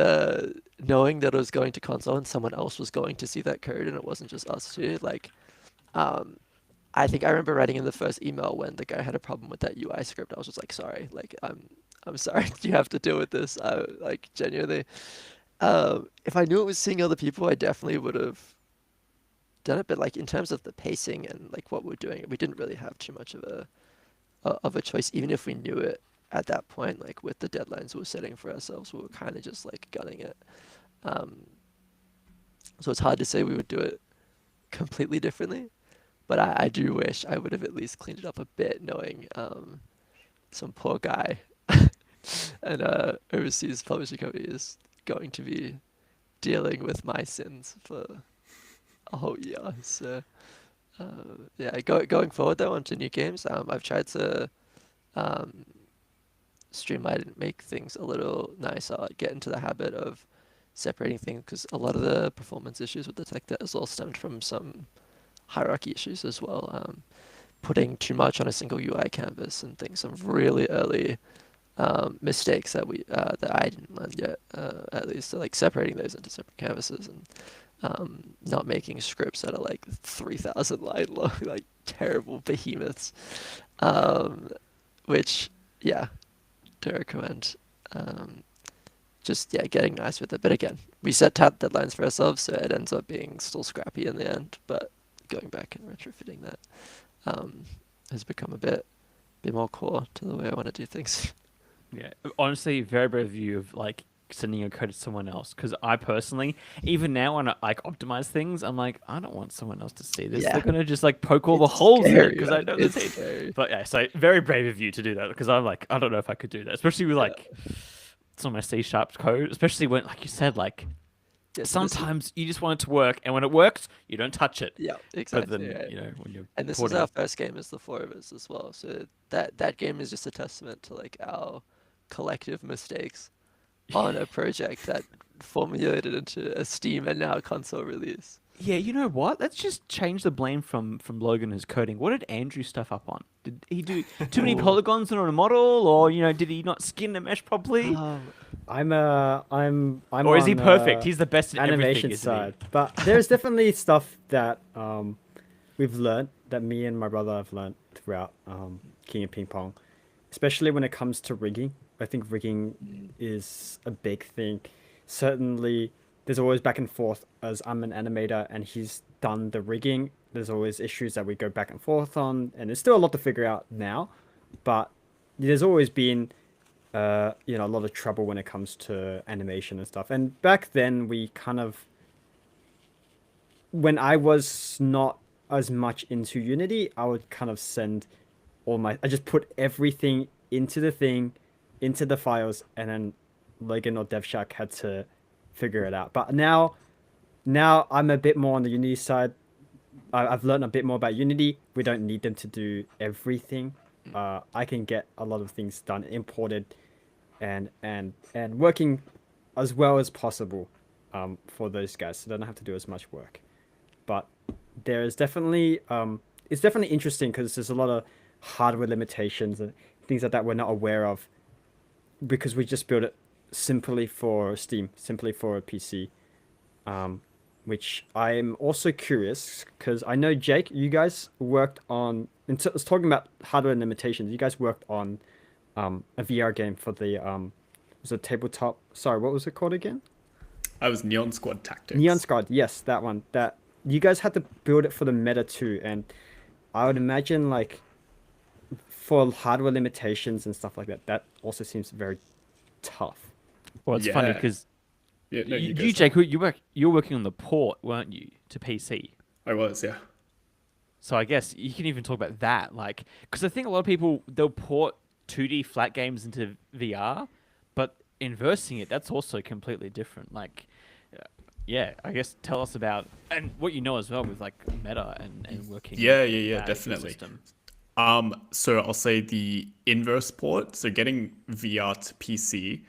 knowing that it was going to console and someone else was going to see that code and it wasn't just us two, like I think I remember writing in the first email when the guy had a problem with that UI script. I was just like, sorry, like I'm sorry you have to deal with this. Like genuinely, if I knew it was seeing other people, I definitely would have done it. But like in terms of the pacing and like what we're doing, we didn't really have too much of a choice, even if we knew it at that point. Like with the deadlines we were setting for ourselves, we were kind of just like gunning it. So it's hard to say we would do it completely differently. But I do wish I would have at least cleaned it up a bit, knowing some poor guy and overseas publishing company is going to be dealing with my sins for a whole year. So yeah, going forward though onto new games, I've tried to streamline and make things a little nicer, get into the habit of separating things, because a lot of the performance issues with the tech debt has all stemmed from some hierarchy issues as well. Putting too much on a single UI canvas and things, some really early mistakes that I didn't learn yet, at least. So like separating those into separate canvases and not making scripts that are like 3,000 line long, like terrible behemoths. Which yeah, to recommend. Just yeah, getting nice with it. But again, we set tight deadlines for ourselves, so it ends up being still scrappy in the end. But going back and retrofitting that has become a bit more core to the way I want to do things. Yeah, honestly, very brave of you of like sending your code to someone else. Because I personally, even now when I like optimize things, I'm like, I don't want someone else to see this. Yeah. They're gonna just like poke all the It's holes in it scary, because I man. know the It's team. scary. But yeah, so very brave of you to do that, because I'm like, I don't know if I could do that, especially with like some of my C# code, especially when, like you said, like Yeah, so this is- sometimes you just want it to work, and when it works, you don't touch it. yeah, But exactly. then Right. you know when you're And this is porting our it. first game as the four of us as well. So that game is just a testament to like our collective mistakes on a project that formulated into a Steam and now a console release. Yeah, you know what? Let's just change the blame from Logan who's coding. What did Andrew stuff up on? Did he do too many Ooh. polygons on a model, or did he not skin the mesh properly? I'm Or is he on perfect? He's the best at animation everything, isn't side, but there's definitely stuff that we've learned, that me and my brother have learned throughout King of Ping Pong, especially when it comes to rigging. I think rigging is a big thing. Certainly, there's always back and forth as I'm an animator and he's done the rigging. There's always issues that we go back and forth on, and there's still a lot to figure out now. But there's always been, a lot of trouble when it comes to animation and stuff. And back then, we kind of, when I was not as much into Unity, I would kind of I just put everything into the thing, into the files, and then Logan or DevShark had to figure it out. But now I'm a bit more on the Unity side. I've learned a bit more about Unity. We don't need them to do everything. I can get a lot of things done, imported, and working as well as possible for those guys, so they don't have to do as much work. But there's definitely it's definitely interesting because there's a lot of hardware limitations and things like that we're not aware of, because we just built it simply for Steam, simply for a PC. Which I'm also curious, because I know, Jake, you guys worked on, and I was talking about hardware limitations, you guys worked on a VR game for the, was it tabletop, sorry, what was it called again? I was Neon Squad Tactics. Neon Squad, yes, that one. That you guys had to build it for the meta too, and I would imagine, like, for hardware limitations and stuff like that, that also seems very tough. Well, it's funny Yeah. because Yeah, no, you, go, you sorry. Jake, you were working on the port, weren't you, to PC? I was, yeah. So I guess you can even talk about that, like, because I think a lot of people, they'll port 2D flat games into VR, but inversing it, that's also completely different. Like, yeah, I guess tell us about, and what you know as well with, like, meta and working. Yeah, with that definitely. ecosystem. So I'll say the inverse port. So getting VR to PC,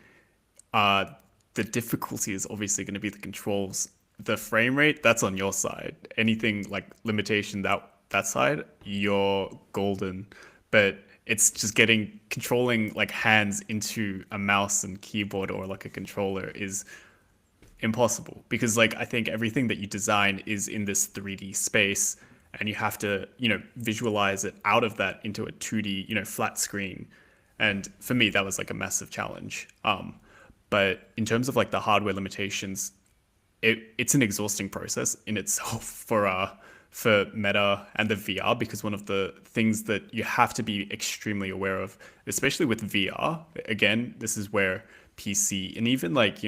the difficulty is obviously going to be the controls. The frame rate, that's on your side. Anything like limitation that side, you're golden. But it's just controlling like hands into a mouse and keyboard or like a controller is impossible, because like I think everything that you design is in this 3D space, and you have to visualize it out of that into a 2D flat screen. And for me that was like a massive challenge. But in terms of like the hardware limitations, it's an exhausting process in itself for meta and the VR, because one of the things that you have to be extremely aware of, especially with VR, again, this is where PC and even like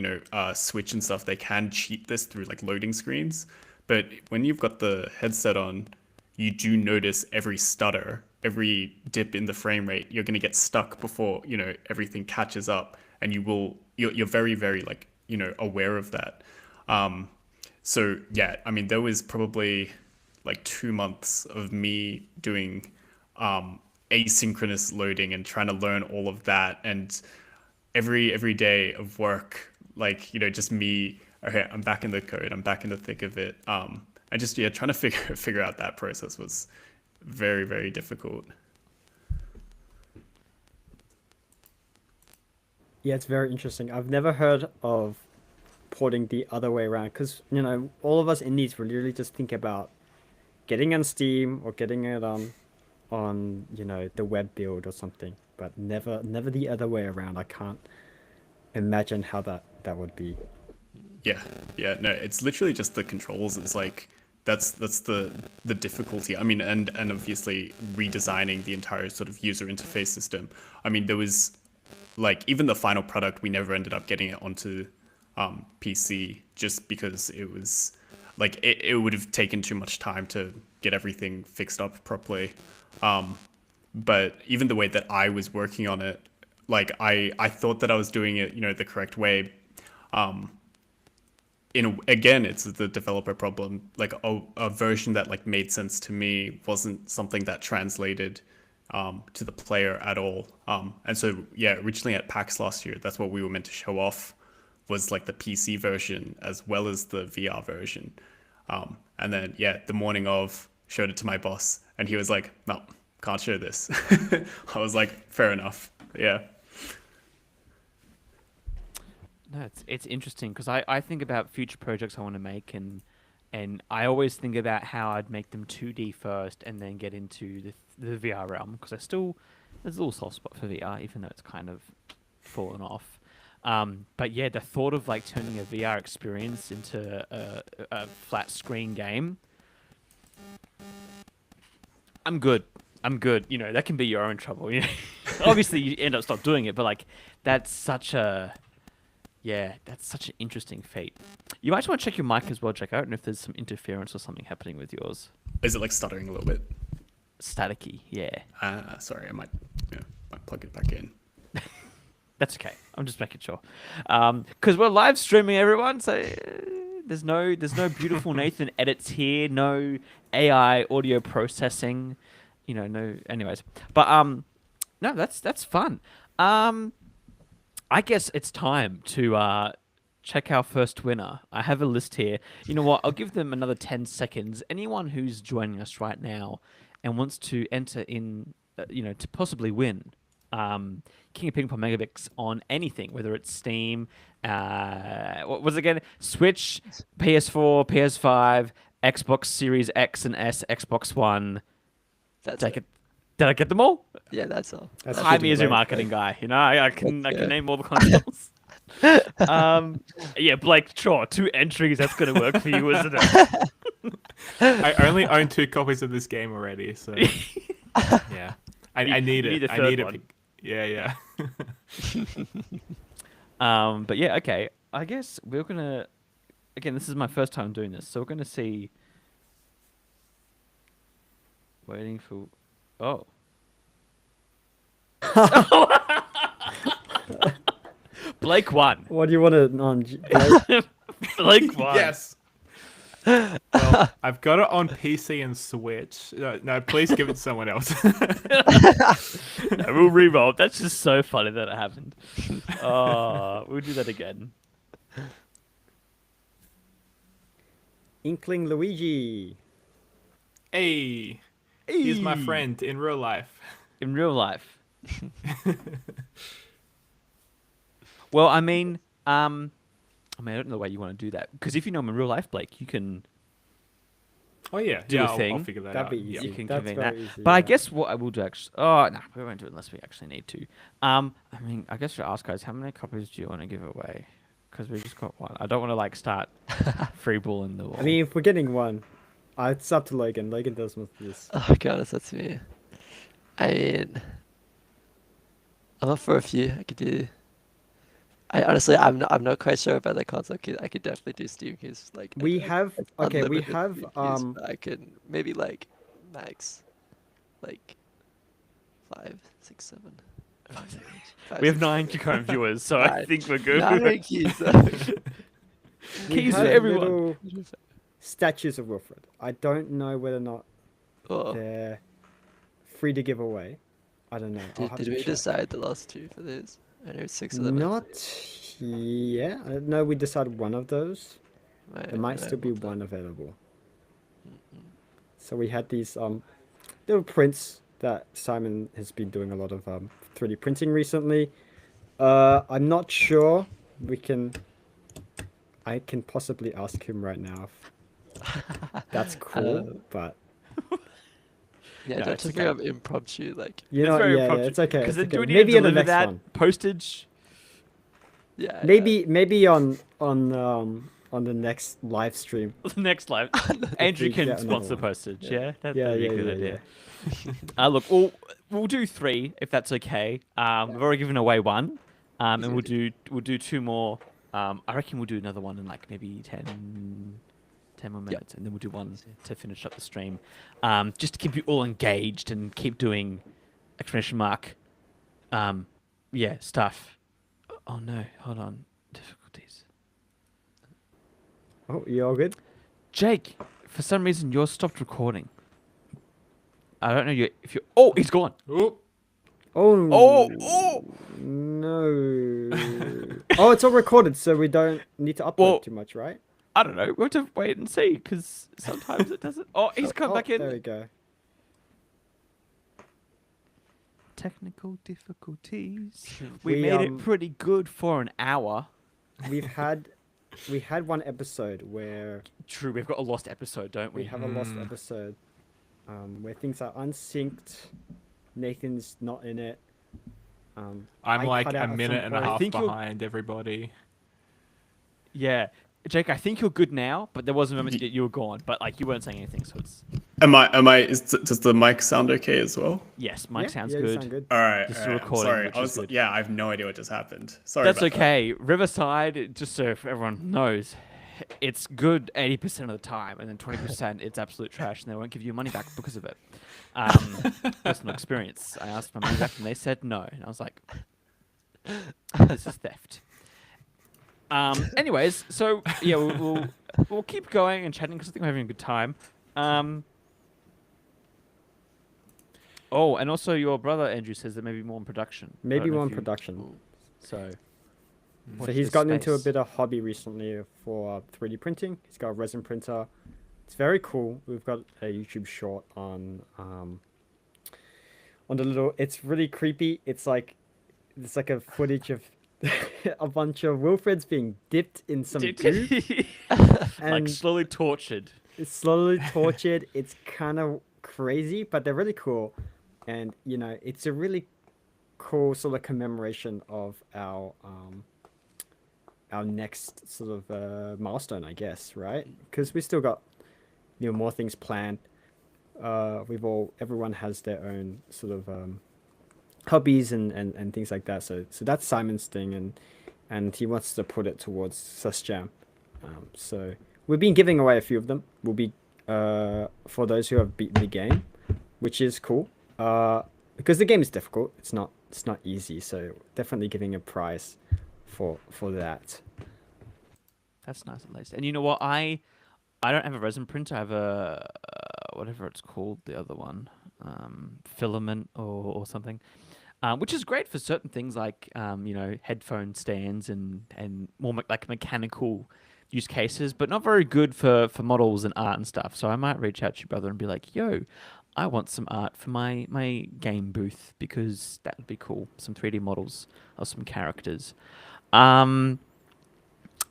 Switch and stuff, they can cheat this through like loading screens. But when you've got the headset on, you do notice every stutter, every dip in the frame rate. You're going to get stuck before everything catches up, and you're very, very like aware of that. So yeah, I mean, there was probably like 2 months of me doing asynchronous loading and trying to learn all of that, and every day of work, like just me. Okay, I'm back in the code. I'm back in the thick of it. And just trying to figure out that process was very, very difficult. Yeah, it's very interesting. I've never heard of porting the other way around, because all of us indies really just think about getting on Steam or getting it on the web build or something, but never the other way around. I can't imagine how that would be. Yeah, no, it's literally just the controls. It's like that's the difficulty. I mean, and obviously redesigning the entire sort of user interface system. I mean, there was like even the final product, we never ended up getting it onto PC, just because it was like it would have taken too much time to get everything fixed up properly. But even the way that I was working on it, like I thought that I was doing it the correct way. Again, it's the developer problem. Like a version that like made sense to me wasn't something that translated to the player at all. And so yeah, originally at PAX last year, that's what we were meant to show off, was like the PC version as well as the VR version. And then yeah, the morning of, showed it to my boss, and he was like, "No, can't show this." I was like, "Fair enough." Yeah. No, it's interesting because I think about future projects I want to make, and I always think about how I'd make them 2D first and then get into the VR realm, because there's a little soft spot for VR, even though it's kind of fallen off. But yeah, the thought of like turning a VR experience into a flat screen game, I'm good. I'm good. You know, that can be your own trouble. You know? Obviously, you end up stop doing it, but like that's such a that's such an interesting feat. You might want to check your mic as well, Jack. I don't know if there's some interference or something happening with yours. Is it like stuttering a little bit? Staticky, yeah. Sorry, might plug it back in. That's okay. I'm just making sure. Because we're live streaming, everyone. So there's no beautiful Nathan edits here. No AI audio processing. You know, no. Anyways, but no, that's fun. I guess it's time to check our first winner. I have a list here. You know what? I'll give them another 10 seconds. Anyone who's joining us right now and wants to enter in, to possibly win King of Ping Pong Megabits on anything, whether it's Steam, what was it again? Switch, PS4, PS5, Xbox Series X and S, Xbox One. That's Did it. I get them all? Yeah, that's all. That's Hi, good me as your advice, marketing Blake. guy. You know, I can Yeah. name all the consoles. Yeah, Blake, sure, 2 entries. That's gonna work for you, isn't it? I only own 2 copies of this game already, so yeah. I need you it. need a I third need one. it. Yeah. But yeah, okay. I guess we're gonna. Again, this is my first time doing this, so we're gonna see. Waiting for. Oh. Blake won. What do you want to on? Blake? Blake won. Yes. Well, I've got it on PC and Switch. No, please give it to someone else. No, we'll re-roll. That's just so funny that it happened. Oh, we'll do that again. Inkling Luigi. Hey, he's my friend in real life. In real life. Well, I mean, I don't know the way you want to do that, because if you know him in real life, Blake, you can Oh yeah, Do a I'll thing. figure that That'd out. be Yeah. easy. you can That's convene very that. easy, But I yeah. guess what I will do actually. Oh no, we won't do it unless we actually need to. I mean, I guess you ask guys, how many copies do you want to give away? Because we just got one. I don't want to like start free balling the wall. I mean, if we're getting one, it's up to Logan. Logan does most of this. Oh god, that's me. I mean, I'm up for a few. I could do. I'm not quite sure about the console. I could definitely do Steam keys. Like We have okay. We unlimited have Steam keys, but I could maybe like max, like 5, 6, 7. we have 9 Kikon viewers, so I Nine. think we're good. 9 keys. we Keys for have everyone. little statues of Wilfred. I don't know whether or not Oh, they're free to give away. I don't know. I'll have did to we check. decide the last 2 for this? I know 6 of them. Not yeah. I know we decided one of those. There might still be one available. So we had these little prints that Simon has been doing a lot of 3D printing recently. I'm not sure I can possibly ask him right now if that's cool, but Yeah, No, don't it's bring up impromptu like. you It's know, very yeah, impromptu. it's okay. Because It's do we okay. need Maybe to on the deliver next that one. postage? Yeah. Maybe on the next live stream. Next live. Andrew we can get another sponsor one. postage. Yeah. Yeah, that'd Yeah, be yeah, a good yeah, idea. Look, we'll do 3 if that's okay. We've already given away 1, and we'll do 2 more. I reckon we'll do another one in like maybe 10 more minutes, and then we'll do one to finish up the stream, just to keep you all engaged and keep doing exclamation mark, stuff. Oh no, hold on, difficulties. Oh, you all good? Jake, for some reason you're stopped recording. I don't know you if you. Oh, he's gone. Oop. Oh. Oh. No. Oh, it's all recorded, so we don't need to upload Well, too much, right? I don't know. We have to wait and see because sometimes it doesn't. Oh, he's come back in. There we go. Technical difficulties. We, We made it um, pretty good for an hour. We had one episode where True, we've got a lost episode, don't we we? have a lost episode, where things are unsynced. Nathan's not in it. I'm I like cut a out at some minute and a point. I half think you'll- behind everybody. Yeah. Jake, I think you're good now, but there was a moment that you were gone, but like you weren't saying anything, so it's Does the mic sound okay as well? yes, Mike Yeah, sounds yeah, you good. sound good. All right. This is all right, I'm recording, sorry. which is good. Yeah, I have no idea what just happened. Sorry. That's about that. okay. Riverside, just so if everyone knows, it's good 80% of the time, and then 20% it's absolute trash, and they won't give you money back because of it. Personal experience. I asked for money back, and they said no, and I was like, "This is theft." Anyways, so yeah, we'll keep going and chatting because I think we're having a good time. Oh, and also your brother Andrew says that maybe more in production. I Maybe don't know more if in you- production. So. So watch he's this gotten into a space. bit of hobby recently for 3D printing. He's got a resin printer. It's very cool. We've got a YouTube short on the little. It's really creepy. It's like a footage of a bunch of Wilfreds being dipped in some goo like and slowly tortured. it's slowly tortured. It's kind of crazy, but they're really cool. And you know, it's a really cool sort of commemoration of our next sort of milestone, I guess, right? Because we still got more things planned. Everyone has their own sort of hobbies and things like that. So that's Simon's thing, and he wants to put it towards SusJam. So we've been giving away a few of them. We'll be for those who have beaten the game, which is cool. Because the game is difficult. It's not easy. So definitely giving a prize for that. That's nice at least. And you know what? I don't have a resin printer. I have a whatever it's called, the other one, filament or something, which is great for certain things like headphone stands and more like mechanical use cases, but not very good for models and art and stuff. So I might reach out to your brother and be like, "Yo, I want some art for my game booth because that would be cool. Some 3D models of some characters."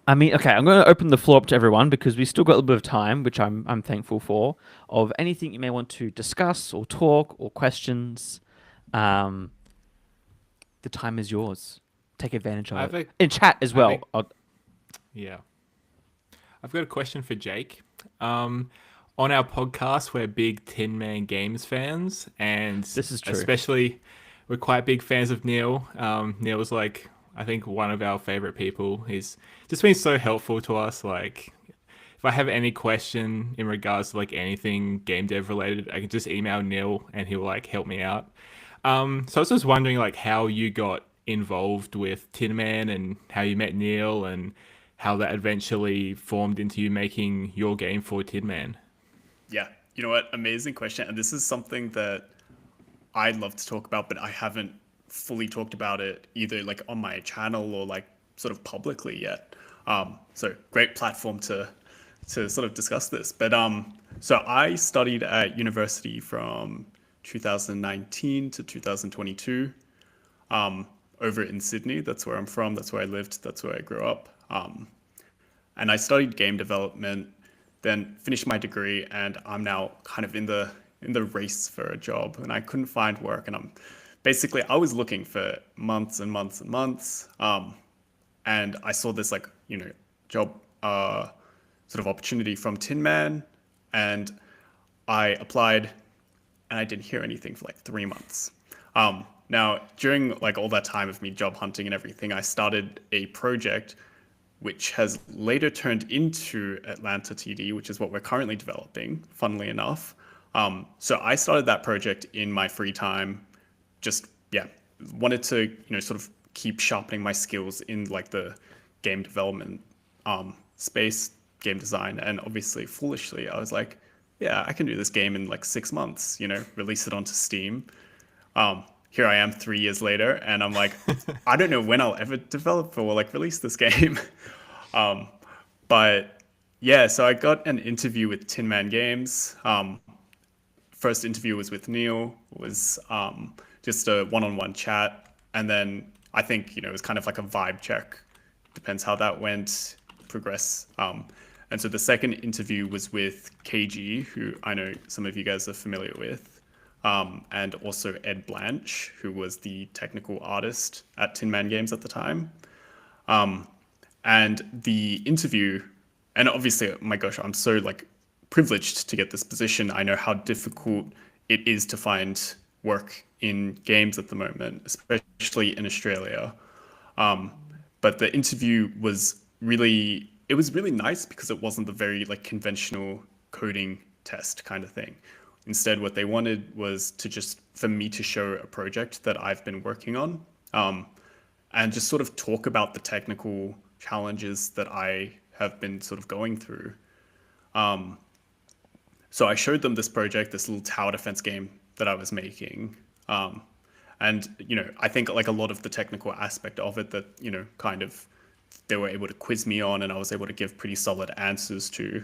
I mean, okay, I'm going to open the floor up to everyone because we still got a little bit of time, which I'm thankful for, of anything you may want to discuss or talk or questions. The time is yours. Take advantage of it. In chat as well. Yeah. I've got a question for Jake. On our podcast, we're big Tin Man Games fans, and This is true. Especially, we're quite big fans of Neil. Neil's like, I think, one of our favorite people. He's just been so helpful to us. Like, if I have any question in regards to like anything game dev related, I can just email Neil and he'll like help me out. So I was just wondering like how you got involved with Tin Man and how you met Neil and how that eventually formed into you making your game for Tin Man. Yeah, you know what? Amazing question. And this is something that I'd love to talk about, but I haven't fully talked about it either like on my channel or like sort of publicly yet. So great platform to sort of discuss this. But so I studied at university from 2019 to 2022 over in Sydney. That's where I'm from. That's where I lived. That's where I grew up. And I studied game development, then finished my degree, and I'm now kind of in the race for a job. And I couldn't find work, and I was looking for months and months and months. And I saw this job sort of opportunity from Tin Man, and I applied, and I didn't hear anything for like 3 months. Now, during like all that time of me job hunting and everything, I started a project which has later turned into Atlanta TD, which is what we're currently developing, funnily enough. So I started that project in my free time, wanted to, sort of keep sharpening my skills in like the game development space, game design. And obviously, foolishly, I was like, yeah, I can do this game in like 6 months, release it onto Steam. Here I am 3 years later, and I'm like, I don't know when I'll ever develop or like release this game. But yeah, so I got an interview with Tin Man Games. First interview was with Neil, was just a one-on-one chat, and then I think it was kind of like a vibe check. Depends how that went, progress. And so the second interview was with KG, who I know some of you guys are familiar with, and also Ed Blanche, who was the technical artist at Tin Man Games at the time. And the interview, and obviously, my gosh, I'm so like privileged to get this position. I know how difficult it is to find work in games at the moment, especially in Australia. But the interview was it was really nice because it wasn't the very like conventional coding test kind of thing. Instead, what they wanted was for me to show a project that I've been working on, and just sort of talk about the technical challenges that I have been sort of going through. So I showed them this project, this little tower defense game that I was making. And, I think like a lot of the technical aspect of it that, kind of they were able to quiz me on and I was able to give pretty solid answers to.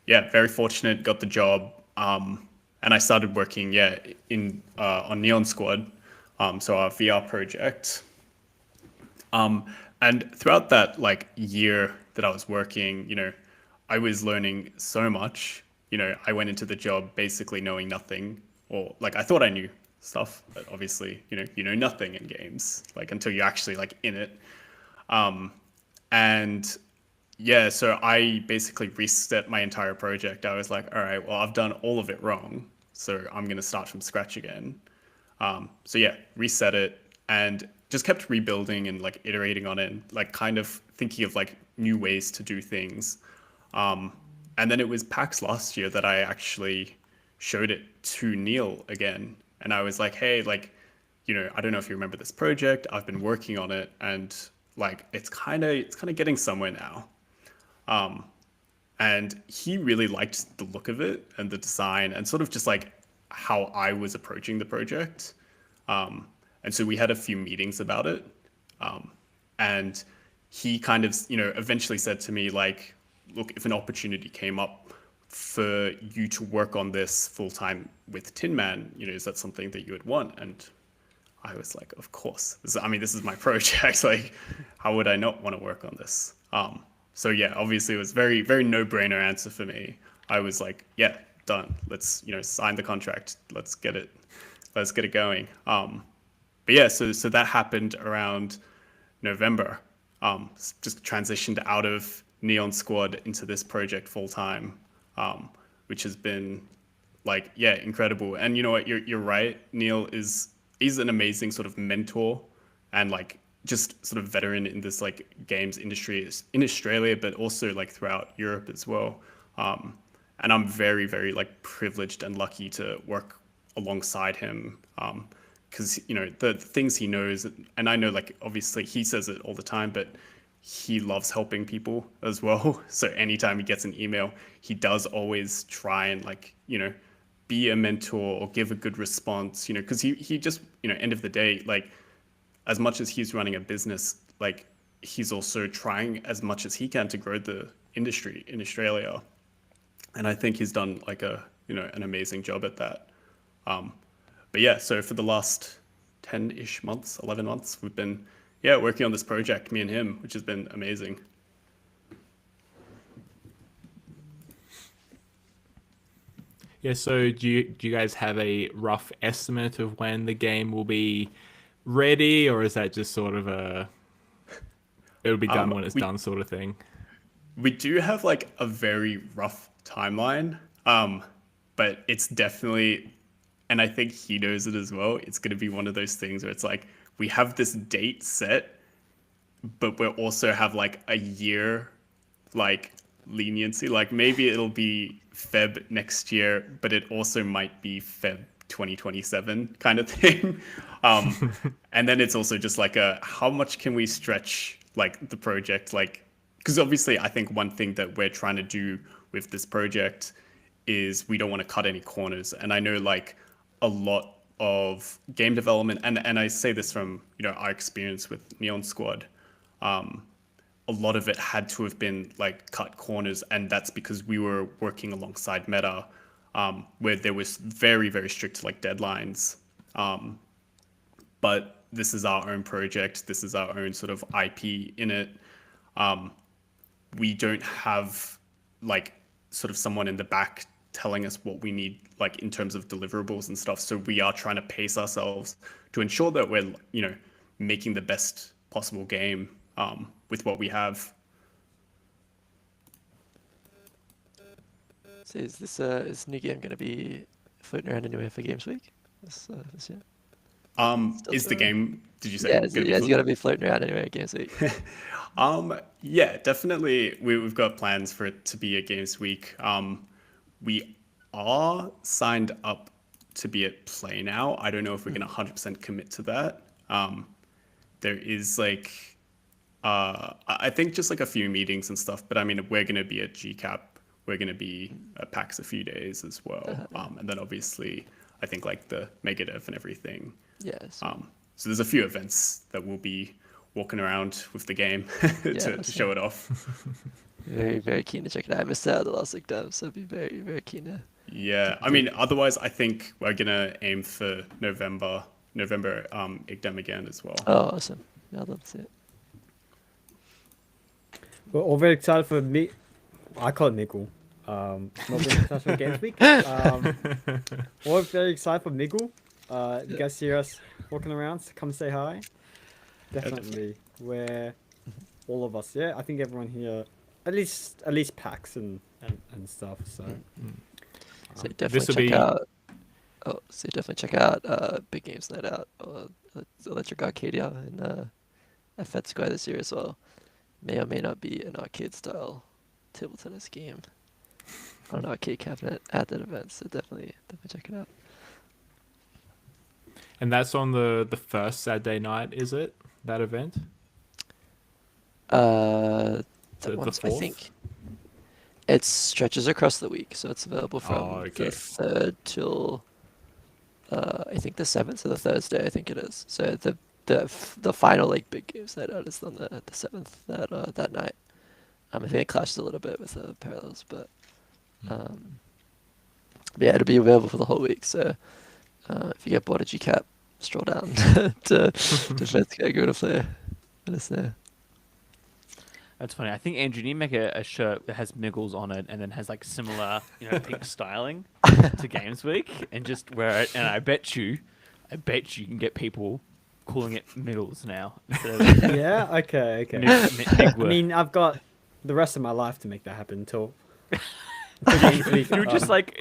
Yeah, very fortunate, got the job. And I started working, on Neon Squad, so our VR project. And throughout that like year that I was working, I was learning so much. I went into the job basically knowing nothing, or like I thought I knew stuff, but obviously, you know nothing in games, like until you're actually like in it. And yeah, so I basically reset my entire project. I was like, all right, well, I've done all of it wrong, so I'm gonna start from scratch again. So yeah, reset it and just kept rebuilding and like iterating on it, and, like kind of thinking of like new ways to do things. And then it was PAX last year that I actually showed it to Neil again. And I was like, hey, like, I don't know if you remember this project. I've been working on it and like it's kind of getting somewhere now. And he really liked the look of it and the design and sort of just like how I was approaching the project. And so we had a few meetings about it. And he kind of, eventually said to me, like, look, if an opportunity came up for you to work on this full time with Tin Man, is that something that you would want? And I was like, of course. This is my project. Like, how would I not want to work on this? So yeah, obviously it was very, very no-brainer answer for me. I was like, yeah, done. Let's, sign the contract. Let's get it going. But yeah, so that happened around November. Just transitioned out of Neon Squad into this project full time, which has been like, yeah, incredible. And you know what, you're right. Neil is an amazing sort of mentor and like just sort of veteran in this like games industry in Australia, but also like throughout Europe as well. And I'm very, very like privileged and lucky to work alongside him. Because the things he knows, and I know like obviously he says it all the time, but he loves helping people as well. So anytime he gets an email, he does always try and like be a mentor or give a good response. Because he just end of the day, like as much as he's running a business, like he's also trying as much as he can to grow the industry in Australia. And I think he's done like an amazing job at that. But yeah, so for the last 10-ish months, 11 months, we've been, working on this project, me and him, which has been amazing. Yeah, so do you guys have a rough estimate of when the game will be ready, or is that just sort of it'll be done when it's done sort of thing? We do have like a very rough timeline, but it's definitely, and I think he knows it as well, it's going to be one of those things where it's like, we have this date set, but we also have like a year, like leniency, like maybe it'll be Feb next year, but it also might be Feb 2027 kind of thing. And then it's also just like how much can we stretch like the project, like, because obviously I think one thing that we're trying to do with this project is we don't want to cut any corners. And I know like a lot of game development, and I say this from, you know, our experience with Neon Squad, a lot of it had to have been like cut corners, and that's because we were working alongside Meta, where there was very, very strict like deadlines. But this is our own project. This is our own sort of IP in it. We don't have like sort of someone in the back telling us what we need, like in terms of deliverables and stuff. So we are trying to pace ourselves to ensure that we're, you know, making the best possible game with what we have. So is this new game going to be floating around anywhere for Games Week this year? Is the game? Did you say? Yeah, gonna be it's fl- going to be floating around anywhere at Games Week. Yeah, definitely. We've got plans for it to be a Games Week. We are signed up to be at Play now. I don't know if we're gonna 100% commit to that. There is like, I think just like a few meetings and stuff. But I mean, we're gonna be at GCAP. We're gonna be at PAX a few days as well. And then obviously, I think like the Megadev and everything. Yes. So there's a few events that we'll be walking around with the game to show it off. Very, very keen to check it out. I missed out the last lockdown, so I'd be very, very keen to. Yeah, I mean, otherwise, I think we're gonna aim for November IGDEM again as well. Oh, awesome. Yeah, I'd love to see it. We're all very excited for me. I call it Miggle. Not very excited for Games Week. We're very excited for Miggle. You guys see us walking around? So come say hi. Definitely. We're all of us. Yeah, I think everyone here, at least PAX and stuff. So. So definitely check out. Oh, so definitely check out Big Games Night Out or Electric Arcadia in at Fed Square this year as well. May or may not be an arcade style table tennis game on an arcade cabinet at that event. So definitely check it out. And that's on the first Saturday night, is it? That event? That The one's, I 4th? think it stretches across the week, so it's available from okay. the 3rd till I think the 7th, so the Thursday I think it is. So the final like big games night out is on the 7th that night. I think it clashes a little bit with the parallels, but yeah, it'll be available for the whole week. So if you get bored of GCAP, stroll down to Fed go to play. Let us know. That's funny. I think Andrew, you need to make a shirt that has Miggles on it and then has like similar, you know, pink styling to Games Week, and just wear it. And I bet you can get people calling it Miggles now. Instead of Yeah. Okay. I mean, I've got the rest of my life to make that happen until Games Week. You're just like,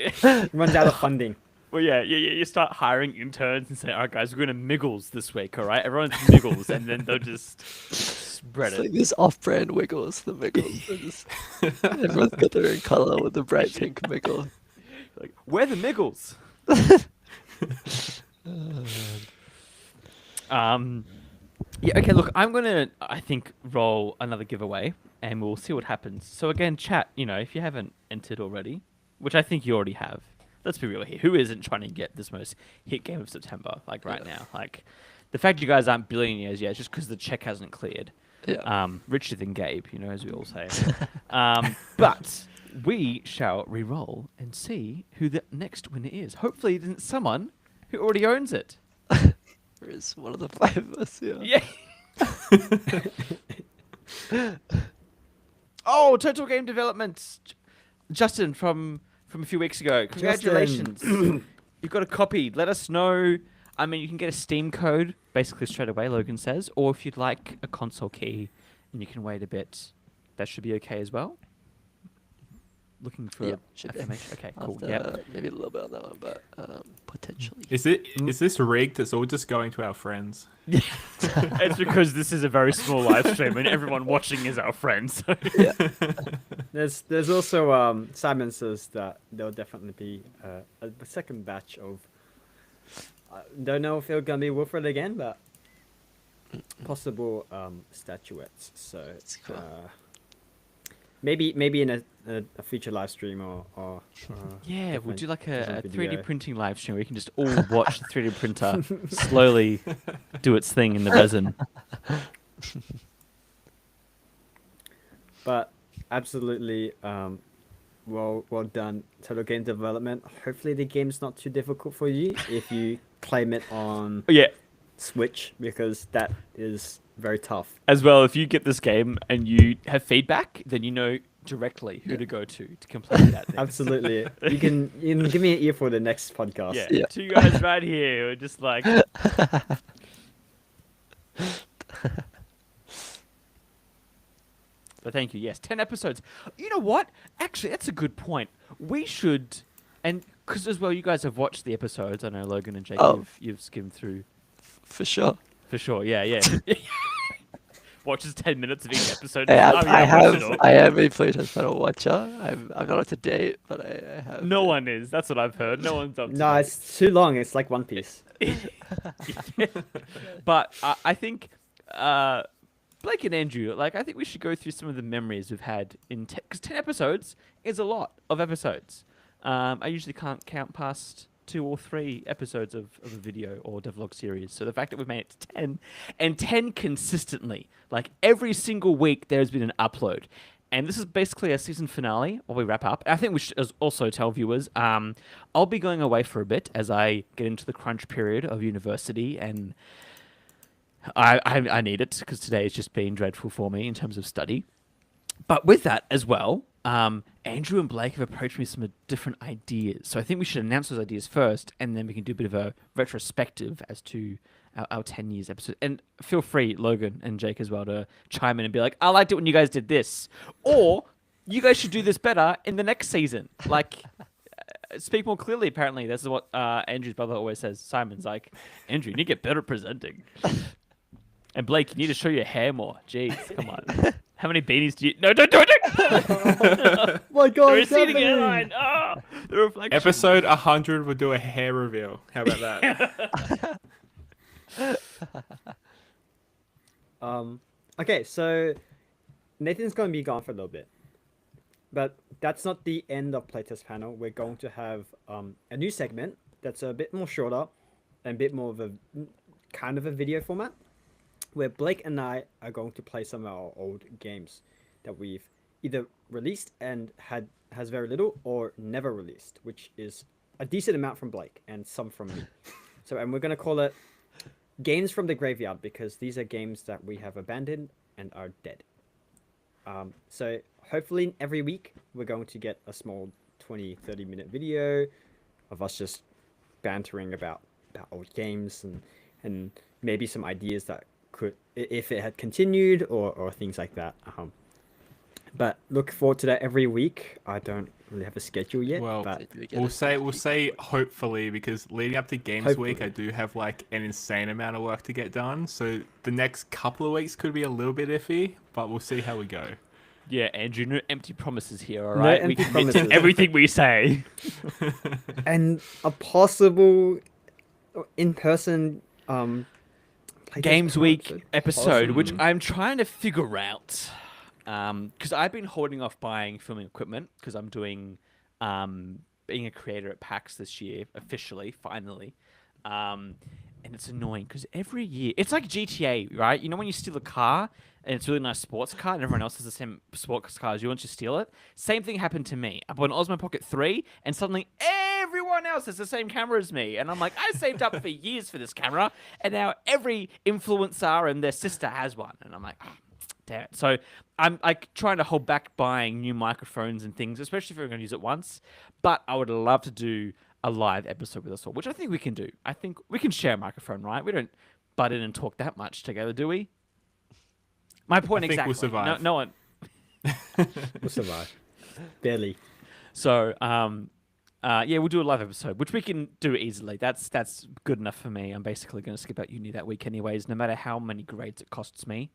runs out of funding. well, yeah. You start hiring interns and say, all right, guys, we're going to Miggles this week, all right? Everyone's Miggles, and then they'll just spread It's it. like this off-brand Wiggles, the Miggles. They're just- everyone's got their own color with the bright pink Miggle. Like, we're the Miggles. Yeah, okay, look, I'm going to, I think, roll another giveaway, and we'll see what happens. So again, chat, you know, if you haven't entered already, which I think you already have, let's be real here. Who isn't trying to get this most hit game of September, like right now? Like, the fact you guys aren't billionaires yet is just because the check hasn't cleared. Yeah. Richer than Gabe, you know, as we all say. But we shall re-roll and see who the next winner is. Hopefully it isn't someone who already owns it. There is one of the 5 of us, yeah. Yeah. Oh, Total Game Development. Justin from a few weeks ago. Congratulations. You've got a copy. Let us know. I mean, you can get a Steam code basically straight away, Logan says. Or if you'd like a console key and you can wait a bit, that should be okay as well. Looking for Yeah, should be. affirmation. Okay, I'll cool. have Yeah. to, maybe a little bit on that one, but potentially. Is this rigged? It's all just going to our friends. It's because this is a very small live stream and everyone watching is our friends. So. Yeah. There's also Simon says that there'll definitely be a second batch of. I don't know if it's gonna be Wilfred again, but possible statuettes. So That's cool. maybe in a future live stream or Yeah, we'll different- do like different a 3D video. printing live stream where we can just all watch the 3D printer slowly do its thing in the resin. But absolutely, well done, Total Game Development. Hopefully the game's not too difficult for you if you claim it on Yeah, Switch, because that is very tough. as well, if you get this game and you have feedback, then you know directly who to go to complete that thing. Absolutely. You can give me an ear for the next podcast. Yeah, Yeah. two guys right here who are just like... But thank you. Yes, 10 episodes. You know what? Actually, that's a good point. We should, and because as well, you guys have watched the episodes. I know Logan and Jake, Oh. you've skimmed through For sure. for sure. Yeah, yeah. Watches 10 minutes of each episode. I Oh, have, yeah, I watch have, it all. I am a Playtest panel watcher. I'm not up to date, but I have. No one is. That's what I've heard. No one's up to No, date. it's too long. It's like One Piece. But I think Blake and Andrew, like, I think we should go through some of the memories we've had in because 10 episodes is a lot of episodes. I usually can't count past 2 or 3 episodes of a video or devlog series. So the fact that we've made it to 10 and 10 consistently, like every single week, there's been an upload. And this is basically a season finale while we wrap up. I think we should also tell viewers, I'll be going away for a bit as I get into the crunch period of university, and I need it because today has just been dreadful for me in terms of study. But with that as well, Andrew and Blake have approached me with some different ideas. So I think we should announce those ideas first, and then we can do a bit of a retrospective as to our 10 years episode. And feel free, Logan and Jake as well, to chime in and be like, I liked it when you guys did this. Or you guys should do this better in the next season. Like, speak more clearly, apparently. This is what Andrew's brother always says. Simon's like, Andrew, you need to get better at presenting. And Blake, you need to show your hair more. Jeez, come on. How many beanies do you... No, don't do it! My God, The what's receding happening? hairline. Oh, the reflection. Episode 100, we'll do a hair reveal. How about that? Okay, so Nathan's going to be gone for a little bit. But that's not the end of Playtest Panel. We're going to have a new segment that's a bit more shorter and a bit more of a kind of a video format, where Blake and I are going to play some of our old games that we've either released and has very little or never released, which is a decent amount from Blake and some from me. And we're going to call it Games from the Graveyard, because these are games that we have abandoned and are dead. So hopefully every week we're going to get a small 20-30 minute video of us just bantering about old games and maybe some ideas that could, if it had continued, or things like that. But look forward to that every week. I don't really have a schedule yet. Well, but we'll say hopefully, because leading up to Games Week, I do have like an insane amount of work to get done. So the next couple of weeks could be a little bit iffy, but we'll see how we go. Yeah, Andrew, no empty promises here, all No right? We empty commit to promises. everything we say. and a possible in-person Playtest Games Panel Week episode, which Awesome. I'm trying to figure out. Because I've been holding off buying filming equipment because I'm doing being a creator at PAX this year, officially, finally. And it's annoying because every year, it's like GTA, right? You know when you steal a car and it's a really nice sports car and everyone else has the same sports car as you, once you steal it? Same thing happened to me. I bought an Osmo Pocket 3 and suddenly everyone else has the same camera as me. And I'm like, I saved up for years for this camera, and now every influencer and their sister has one. And I'm like, oh, damn it. So I'm like trying to hold back buying new microphones and things, especially if we're going to use it once. But I would love to do a live episode with us all, which I think we can do. I think we can share a microphone, right? We don't butt in and talk that much together, do we? My point I think exactly. we'll survive. No one. We'll survive. Barely. So, yeah, we'll do a live episode, which we can do easily. That's good enough for me. I'm basically going to skip out uni that week anyways, no matter how many grades it costs me.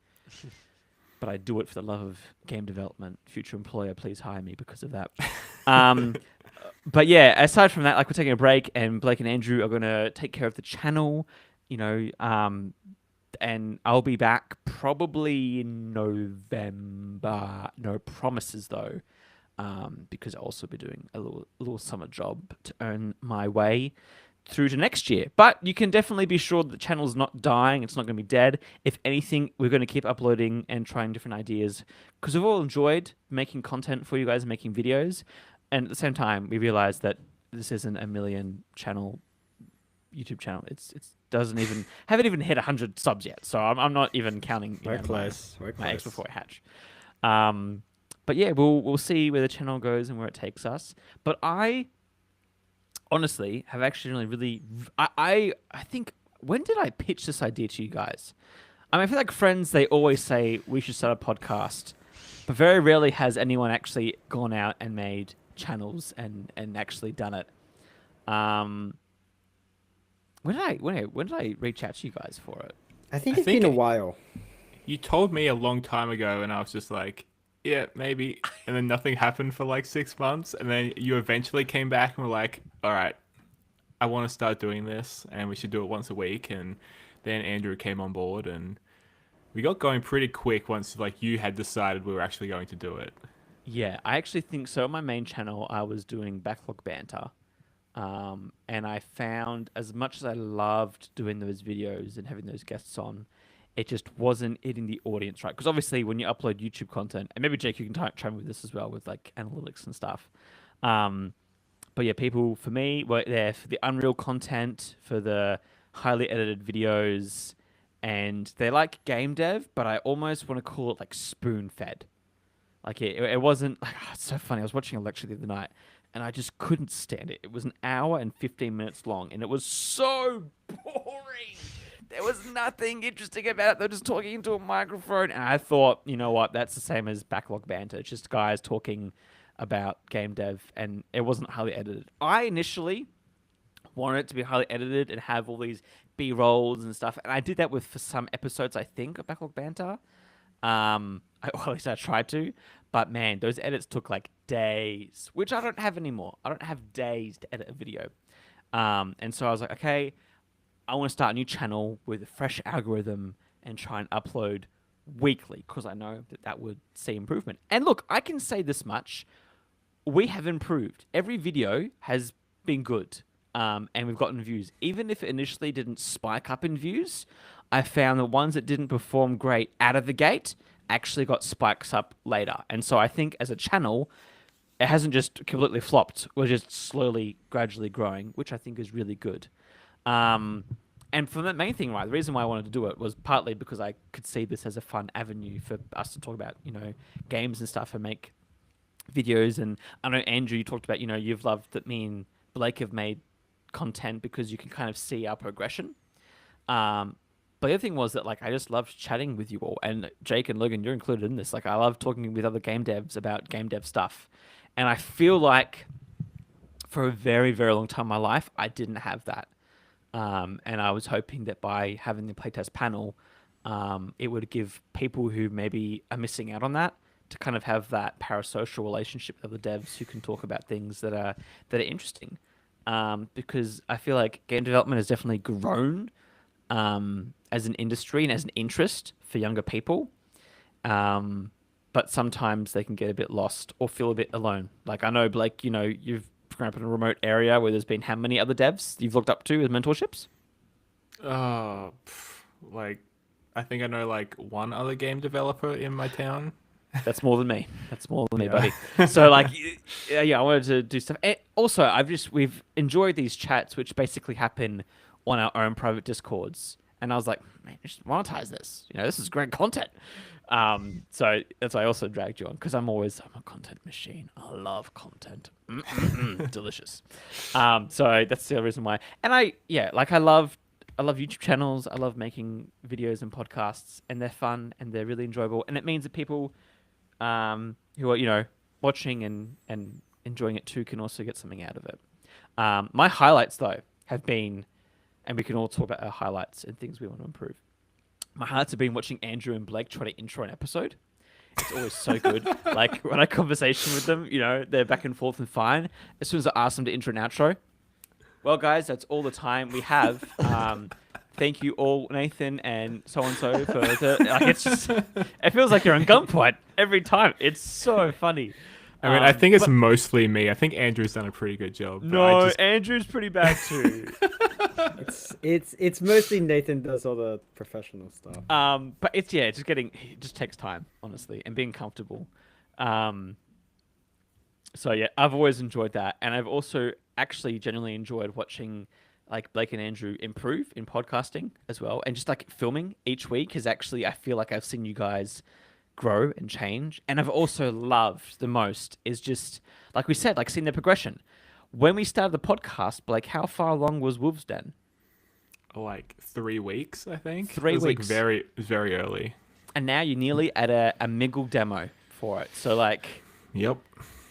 But I do it for the love of game development. Future employer, please hire me because of that. But yeah, aside from that, like, we're taking a break, and Blake and Andrew are going to take care of the channel. You know, and I'll be back probably in November. No promises though, because I'll also be doing a little summer job to earn my way through to next year. But you can definitely be sure that the channel's not dying. It's not going to be dead. If anything, we're going to keep uploading and trying different ideas because we've all enjoyed making content for you guys, making videos. And at the same time, we realize that this isn't a million channel YouTube channel. It's doesn't even haven't even hit 100 subs yet. So I'm not even counting We're close. We're my eggs close. before I hatch. But yeah, we'll see where the channel goes and where it takes us. But I honestly have actually really I think, when did I pitch this idea to you guys? I mean, I feel like friends, they always say we should start a podcast, but very rarely has anyone actually gone out and made channels and actually done it. When did I reach out to you guys for it? I think I it's think been a it- while. You told me a long time ago, and I was just like, yeah, maybe. And then nothing happened for like 6 months, and then you eventually came back and were like, all right, I want to start doing this, and we should do it once a week. And then Andrew came on board, and we got going pretty quick once like you had decided we were actually going to do it. Yeah, I actually think so. On my main channel, I was doing backlog banter. And I found, as much as I loved doing those videos and having those guests on, it just wasn't hitting the audience right. Because obviously, when you upload YouTube content, and maybe Jake, you can chime with this as well with like analytics and stuff. But yeah, people for me were there for the Unreal content, for the highly edited videos, and they like game dev, but I almost want to call it like spoon fed. Like it wasn't like, it's so funny. I was watching a lecture the other night, and I just couldn't stand it. It was an hour and 15 minutes long, and it was so boring. There was nothing interesting about it. They're just talking into a microphone, and I thought, you know what? That's the same as backlog banter. It's just guys talking about game dev, and it wasn't highly edited. I initially wanted it to be highly edited and have all these B-rolls and stuff, and I did that for some episodes, I think, of backlog banter. At least I tried to, but man, those edits took like days, which I don't have anymore. I don't have days to edit a video. And so I was like, okay, I want to start a new channel with a fresh algorithm and try and upload weekly because I know that would see improvement. And look, I can say this much. We have improved. Every video has been good. And we've gotten views. Even if it initially didn't spike up in views, I found the ones that didn't perform great out of the gate actually got spikes up later. And so I think as a channel, it hasn't just completely flopped. We're just slowly, gradually growing, which I think is really good. And for the main thing, right, the reason why I wanted to do it was partly because I could see this as a fun avenue for us to talk about, games and stuff and make videos. And I know, Andrew, you talked about, you've loved that me and Blake have made content because you can kind of see our progression. But the other thing was that, like, I just loved chatting with you all. And Jake and Logan, you're included in this. Like, I love talking with other game devs about game dev stuff. And I feel like for a very, very long time in my life, I didn't have that. And I was hoping that by having the playtest panel, it would give people who maybe are missing out on that to kind of have that parasocial relationship with other devs who can talk about things that are interesting. Because I feel like game development has definitely grown as an industry and as an interest for younger people. But sometimes they can get a bit lost or feel a bit alone. Like, I know, Blake, you've grown up in a remote area where there's been how many other devs you've looked up to as mentorships? Like, I think I know like one other game developer in my town. That's more than me. That's more than me, Yeah. buddy. So, like, yeah, I wanted to do stuff. And also, we've enjoyed these chats, which basically happen on our own private Discords. And I was like, man, just monetize this. This is great content. So that's why I also dragged you on, because I'm a content machine. I love content. Delicious. So that's the other reason why. And I love YouTube channels. I love making videos and podcasts, and they're fun and they're really enjoyable. And it means that people who are, watching and enjoying it too can also get something out of it. My highlights, though, have been, and we can all talk about our highlights and things we want to improve. My highlights have been watching Andrew and Blake try to intro an episode. It's always so good. Like, when I conversation with them, they're back and forth and fine. As soon as I ask them to intro and outro, well, guys, that's all the time we have. thank you all, Nathan and so for the. Like, it's just, it feels like you're on gunpoint every time. It's so funny. I mean, I think it's but mostly me. I think Andrew's done a pretty good job. But no, I just, Andrew's pretty bad too. It's mostly Nathan does all the professional stuff. But it's it just takes time, honestly, and being comfortable. So yeah, I've always enjoyed that, and I've also actually genuinely enjoyed watching like Blake and Andrew improve in podcasting as well, and just like filming each week is actually I feel like I've seen you guys grow and change, and I've also loved the most is just like we said, like seeing the progression. When we started the podcast, Blake, how far along was Wolves Den? like 3 weeks, I think. 3 It was weeks. like very early. And now you're nearly at a Miggle demo for it. So like, Yep.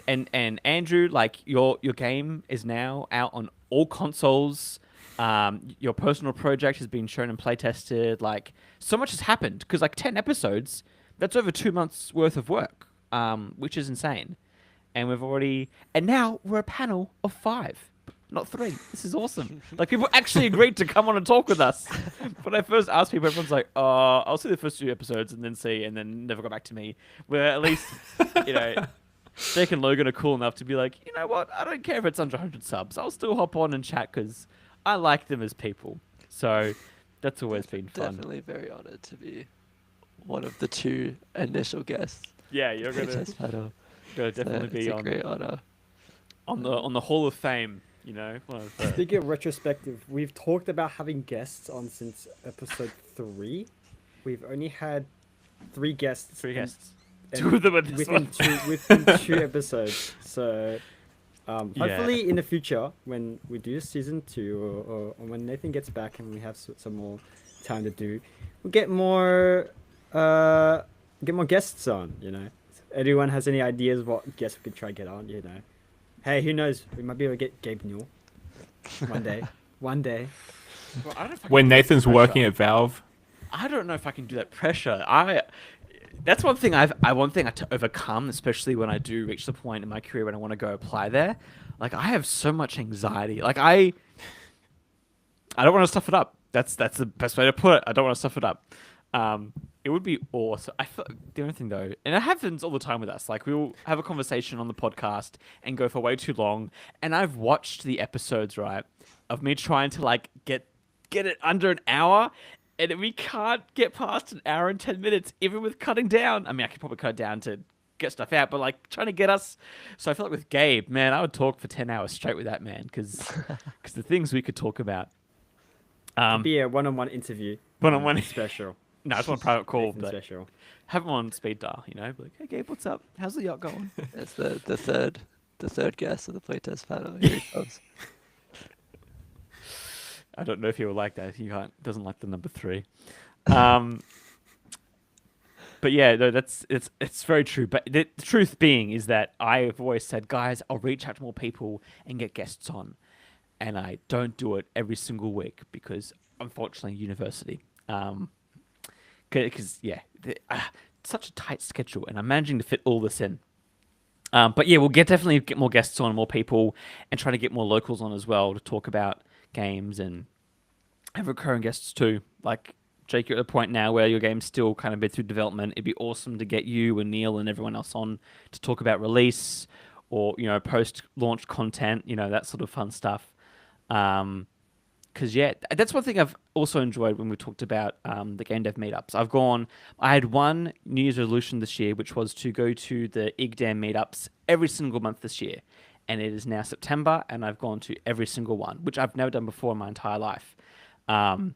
and Andrew, like your game is now out on all consoles. Your personal project has been shown and play tested. Like so much has happened because like 10 episodes, that's over 2 months worth of work, which is insane. And now we're a panel of 5, not 3. This is awesome. Like people actually agreed to come on and talk with us. When I first asked people, everyone's like, I'll see the first 2 episodes and then never got back to me. Where at least, Jake and Logan are cool enough to be like, you know what? I don't care if it's under 100 subs. I'll still hop on and chat because I like them as people. So that's always been fun. Definitely very honored to be one of the 2 initial guests. Yeah, you're gonna Playtest panel. definitely be It's a great honor. on the Hall of Fame. One of the, Speaking of retrospective, we've talked about having guests on since episode 3. We've only had 3 guests. 3 and- guests. and 2 of them are this within one. within 2 episodes. So hopefully in the future, when we do season 2, or when Nathan gets back and we have some more time to do, we'll get more guests on. If anyone has any ideas what guests we could try to get on, Hey, who knows? We might be able to get Gabe Newell one day. One day. Well, I don't know if I When can do that Nathan's pressure. working at Valve. I don't know if I can do that pressure. That's one thing I had to overcome, especially when I do reach the point in my career when I want to go apply there. Like I have so much anxiety. Like I don't want to stuff it up. That's the best way to put it. I don't want to stuff it up. It would be awesome. I feel the only thing though, and it happens all the time with us. Like we'll have a conversation on the podcast and go for way too long. And I've watched the episodes, right, of me trying to like get it under an hour, and we can't get past an hour and 10 minutes, even with cutting down. I mean, I could probably cut down to get stuff out, but like trying to get us. So I feel like with Gabe, man, I would talk for 10 hours straight with that man because the things we could talk about. Be a one-on-one interview. One-on-one. Special. No, it's one private call. Nathan But special. have him on speed dial, Be like, hey Gabe, what's up? How's the yacht going? It's the third guest of the playtest panel. Here he comes. I don't know if he will like that. He doesn't like the number 3. But yeah, no, it's very true. But the truth being is that I've always said, guys, I'll reach out to more people and get guests on, and I don't do it every single week because unfortunately university. Because such a tight schedule, and I'm managing to fit all this in. But yeah, we'll definitely get more guests on, more people, and try to get more locals on as well to talk about games and have recurring guests too. Like Jake, you're at the point now where your game's still kind of been through development. It'd be awesome to get you and Neil and everyone else on to talk about release or post-launch content, that sort of fun stuff. Because that's one thing I've also enjoyed when we talked about the game dev meetups. I had one New Year's resolution this year, which was to go to the IGDAM meetups every single month this year. And it is now September, and I've gone to every single one, which I've never done before in my entire life. And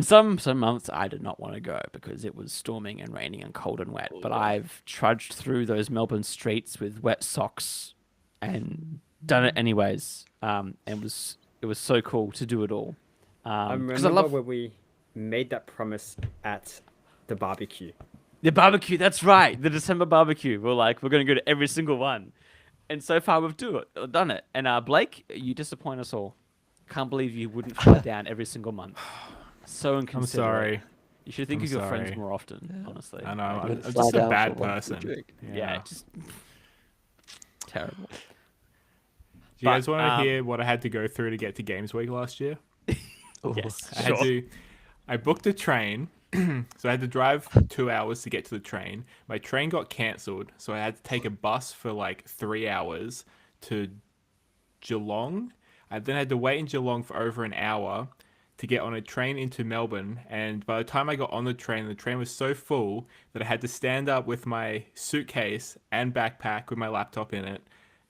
some months I did not want to go because it was storming and raining and cold and wet. But I've trudged through those Melbourne streets with wet socks and done it anyways. It was so cool to do it all. I 'Cause remember when we made that promise at the barbecue. the barbecue. That's right, the December barbecue. We're going to go to every single one, and so far we've done it. And Blake, you disappoint us all. Can't believe you wouldn't fly down every single month. So inconsiderate. I'm sorry. You should think I'm of your friends sorry. more often. Honestly, I know. I I'm wouldn't just fly a down bad for one person. drink. Yeah, just terrible. Do you guys But, want to hear what I had to go through to get to Games Week last year? Ooh. Yes, I had sure. to. I booked a train, so I had to drive 2 hours to get to the train. My train got cancelled, so I had to take a bus for like 3 hours to Geelong. I then had to wait in Geelong for over an hour to get on a train into Melbourne. And by the time I got on the train was so full that I had to stand up with my suitcase and backpack with my laptop in it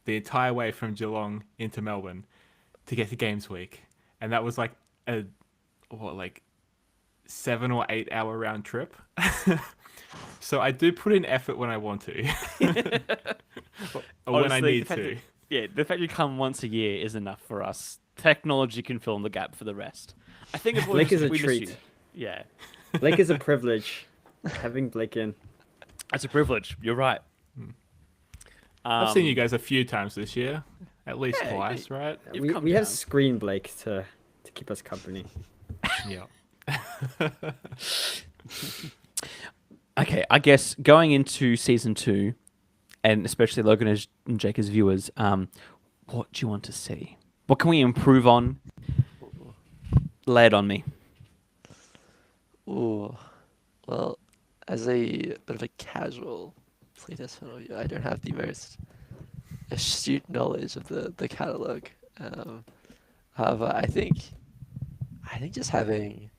the entire way from Geelong into Melbourne to get to Games Week. And that was like a, what, like 7 or 8 hour round trip. So I do put in effort when I want to, or when I Honestly, need to. Yeah, the fact you come once a year is enough for us. Technology can fill in the gap for the rest. I think it's Blake is a we miss treat. you. Yeah, Blake is a privilege. Having Blake in. that's a privilege. You're right. I've seen you Um, guys a few times this year, at least Yeah, twice, right? You've We come have down. Screen Blake to keep us company. Yeah. Okay, I guess going into season 2, and especially Logan and Jake as viewers, what do you want to see? What can we improve on? Lay it on me. Ooh. Well, as a bit of a casual playtest fan of you, I don't have the most astute knowledge of the catalog. However, I think just having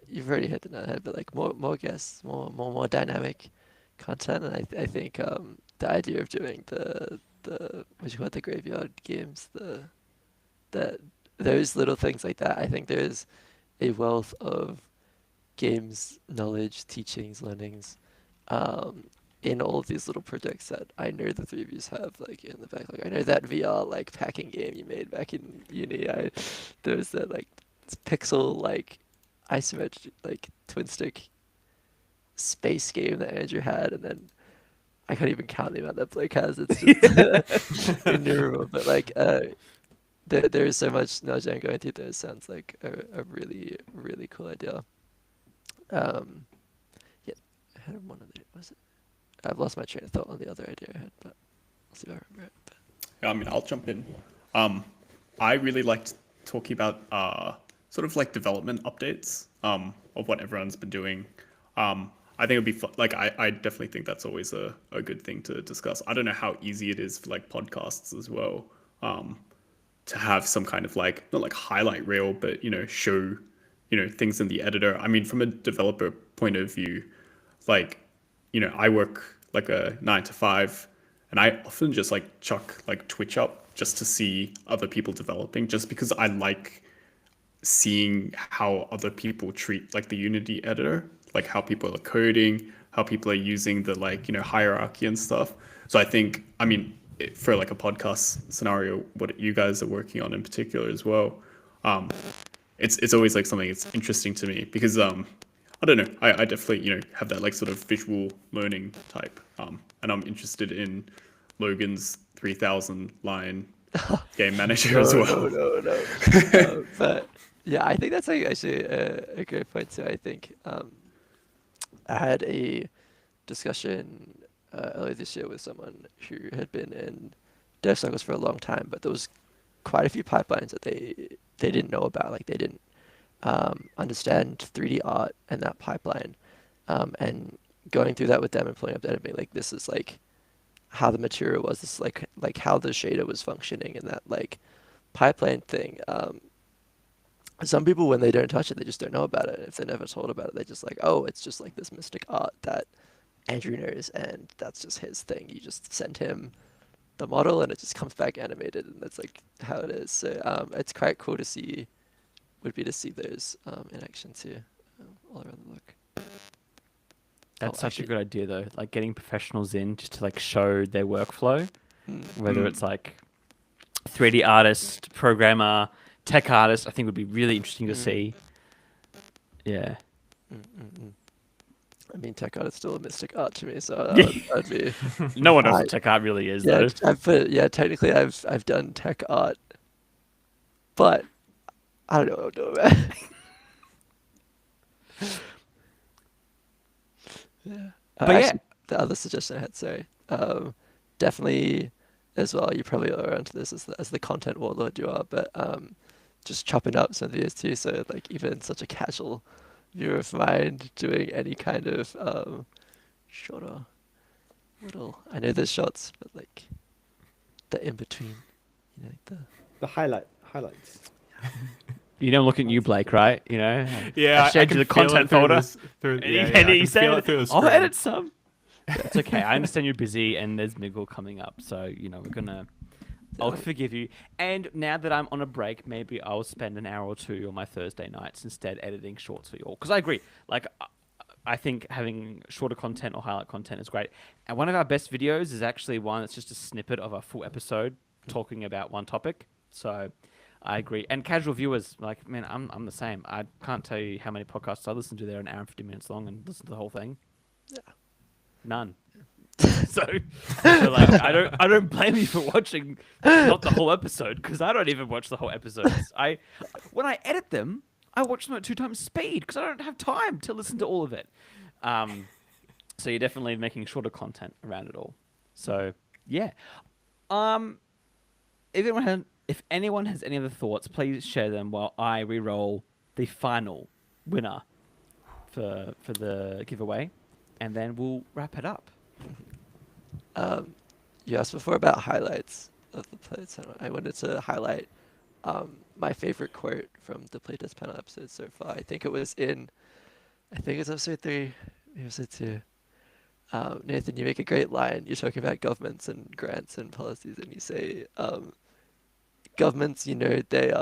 you've already hit the nail on the head, but like more guests, more dynamic content, and I think the idea of doing the what you call it, the graveyard games, the those little things like that. I think there's a wealth of games knowledge, teachings, learnings, in all of these little projects that I know the three of you have like in the back. Like I know that VR like packing game you made back in uni. There was that like pixel like isometric like twin stick space game that Andrew had, and then I can't even count the amount that Blake has. It's just innumerable. But like there is so much knowledge I'm going through. There sounds like a really really cool idea. Yeah, I had one of the was it? I've lost my train of thought on the other idea I had, but I'll see if I remember it. But... Yeah, I mean, I'll jump in. I really liked talking about sort of like development updates of what everyone's been doing. I think it'd be fun. Like, I definitely think that's always a good thing to discuss. I don't know how easy it is for like podcasts as well to have some kind of like, not like highlight reel, but, show, things in the editor. I mean, from a developer point of view, like, I work like a 9 to 5, and I often just like chuck like Twitch up just to see other people developing, just because I like seeing how other people treat like the Unity editor, like how people are coding, how people are using the like, hierarchy and stuff. So I think, I mean, for like a podcast scenario, what you guys are working on in particular as well, it's always like something that's interesting to me because I don't know. I definitely, have that like sort of visual learning type. And I'm interested in Logan's 3,000 line game manager as well. No. But yeah, I think that's like actually a great point too. I think I had a discussion earlier this year with someone who had been in dev cycles for a long time, but there was quite a few pipelines that they didn't know about. Like they didn't understand 3D art and that pipeline, and going through that with them and pulling up that and being like, this is like how the material was, this is like how the shader was functioning and that like pipeline thing. Some people, when they don't touch it, they just don't know about it. If they're never told about it, they're just like, oh, it's just like this mystic art that Andrew knows, and that's just his thing. You just send him the model, and it just comes back animated, and that's like how it is. So it's quite cool to see. Would be to see those in action too, all around the look. That's such a good idea, though. Like getting professionals in just to like show their workflow, whether it's like 3D artist, programmer, tech artist. I think would be really interesting to see. Yeah. I mean, tech art is still a mystic art to me, so I'd be. No one knows what tech art really is, Yeah, though. technically, I've done tech art, but I don't know what I'm doing, man. Yeah. But yeah. Actually, the other suggestion I had, sorry, definitely as well. You probably are onto this as the content warlord you are, but just chopping up some videos too. So like even such a casual viewer of mine doing any kind of shorter little. I know there's shots, but like the in between, like the. The highlights. You know, I'm looking at you, Blake, right? You know, Yeah, I shared you can the feel it content through folder. through, And yeah, he, yeah, and I he can feel said, it through the I'll screen. edit some. It's okay. I understand you're busy and there's Miggle coming up. So, you know, I'll forgive you. And now that I'm on a break, maybe I'll spend an hour or two on my Thursday nights instead editing shorts for you all. Because I agree. Like, I think having shorter content or highlight content is great. And one of our best videos is actually one that's just a snippet of a full episode talking about one topic. So I agree. And casual viewers, like, man, I'm the same. I can't tell you how many podcasts I listen to. They're an hour and 50 minutes long and listen to the whole thing. Yeah. None. so like I don't blame you for watching not the whole episode because I don't even watch the whole episodes. When I edit them, I watch them at 2 times speed because I don't have time to listen to all of it. So you're definitely making shorter content around it all. So yeah. If anyone has any other thoughts, please share them while I re-roll the final winner for the giveaway, and then we'll wrap it up. You asked before about highlights of the Playtest panel. I wanted to highlight my favorite quote from the Playtest panel episode so far. I think it's episode 3, episode 2. Nathan, you make a great line. You're talking about governments and grants and policies, and you say, governments, they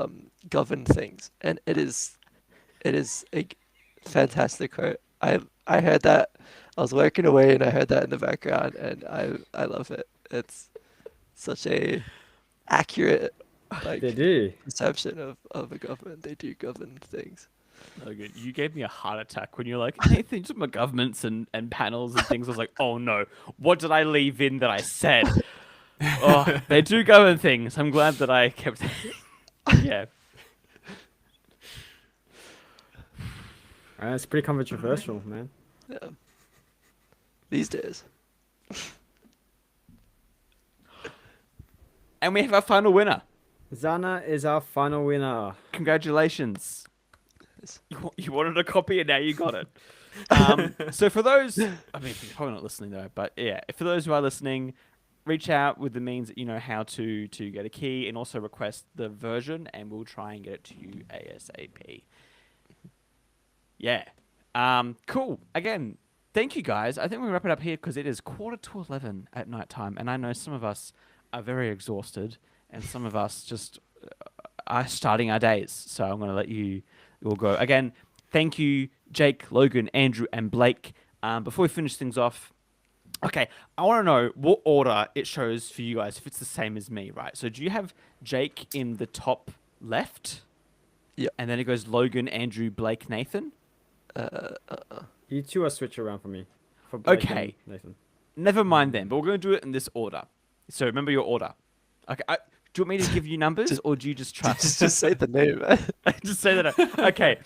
govern things, and it is a fantastic quote. I heard that. I was working away and I heard that in the background, and I love it. It's such a accurate They do. perception of a government. They do govern things. Oh, good. You gave me a heart attack when you're like, Nathan, you're talking about governments and panels and things. I was like, oh no, what did I leave in that I said? Oh, they do govern things. I'm glad that I kept. Yeah. It's pretty controversial, man. Yeah. These days. And we have our final winner. Zana is our final winner. Congratulations. You wanted a copy and now you got it. So for those, I mean, you're probably not listening though, but yeah, for those who are listening, reach out with the means that you know how to get a key and also request the version and we'll try and get it to you ASAP. Yeah. Cool. Again, thank you guys. I think we'll wrap it up here because it is 11:15 at night time and I know some of us are very exhausted and some of us just are starting our days. So I'm going to let you all go. Again, thank you, Jake, Logan, Andrew, and Blake. Before we finish things off, okay, I want to know what order it shows for you guys, if it's the same as me, right? So do you have Jake in the top left? Yeah. And then it goes Logan, Andrew, Blake, Nathan? You two are switch around for me. For Blake Okay. and Nathan. Never mind then, but we're going to do it in this order. So remember your order. Okay, do you want me to give you numbers or do you just trust? Just say the name. Just say that. Okay.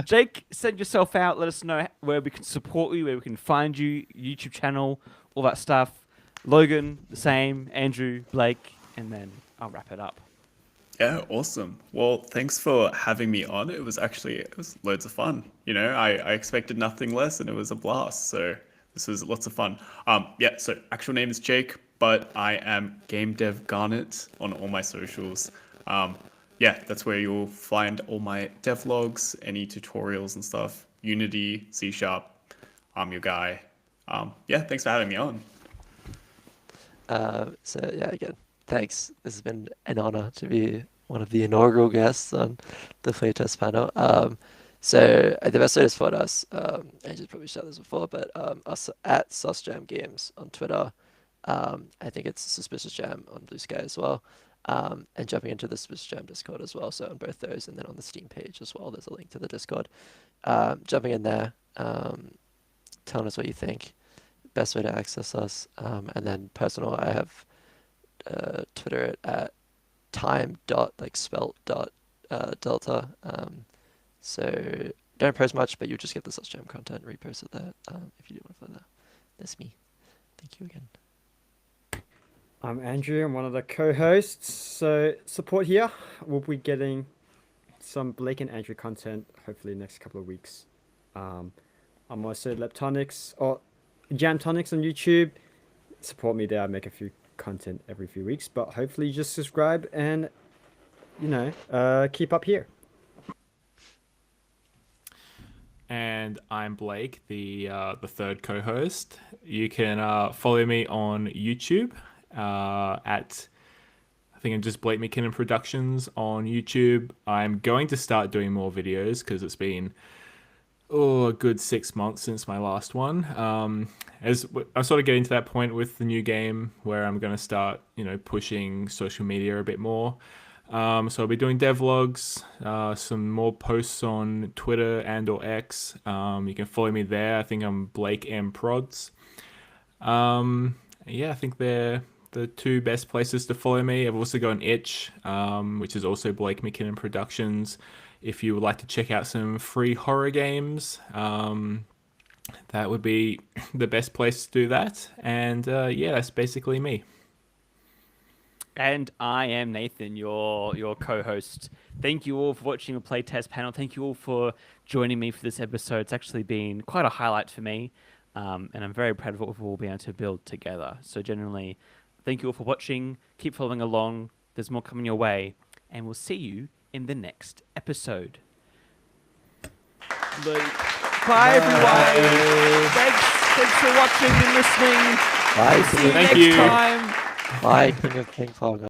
Jake, send yourself out. Let us know where we can support you, where we can find you, YouTube channel, all that stuff. Logan, the same. Andrew, Blake, and then I'll wrap it up. Yeah, awesome. Well, thanks for having me on. It was loads of fun. I expected nothing less and it was a blast. So this was lots of fun. Yeah, so actual name is Jake, but I am Game Dev Garnet on all my socials. Yeah, that's where you'll find all my devlogs, any tutorials and stuff. Unity, C#. I'm your guy. Yeah, thanks for having me on. So yeah, again, thanks. This has been an honor to be one of the inaugural guests on the Playtest panel. So the best way to support us, Andrew's probably shared this before, but us at SauceJam Games on Twitter. I think it's Suspicious Jam on Blue Sky as well. And jumping into the Suspicious Jam Discord as well. So on both those, and then on the Steam page as well, there's a link to the Discord. Jumping in there, telling us what you think. Best way to access us. And then personal, I have Twitter at time.spelt.delta. So don't post much, but you just get the SauceJam content reposted there if you do want to follow that. That's me. Thank you again. I'm Andrew. I'm one of the co-hosts. So support here. We'll be getting some Blake and Andrew content hopefully next couple of weeks. I'm also Leptonics or Jamtonics on YouTube. Support me there. I make a few content every few weeks, but hopefully just subscribe and keep up here. And I'm Blake, the third co-host. You can follow me on YouTube at I think I'm just Blake McKinnon Productions on YouTube. I'm going to start doing more videos because it's been a good 6 months since my last one. As I'm sort of getting to that point with the new game where I'm going to start, pushing social media a bit more. So I'll be doing devlogs, some more posts on Twitter and or X. You can follow me there. I think I'm Blake M Prods. I think they're the two best places to follow me. I've also got an itch, which is also Blake McKinnon Productions. If you would like to check out some free horror games, that would be the best place to do that. And that's basically me. And I am Nathan, your co-host. Thank you all for watching the Playtest panel. Thank you all for joining me for this episode. It's actually been quite a highlight for me, and I'm very proud of what we've all been able to build together. So generally, thank you all for watching. Keep following along. There's more coming your way, and we'll see you in the next episode. Bye, everyone. Thanks for watching and listening. Bye. See you Thank next you. time. Bye, King of Ping Pong.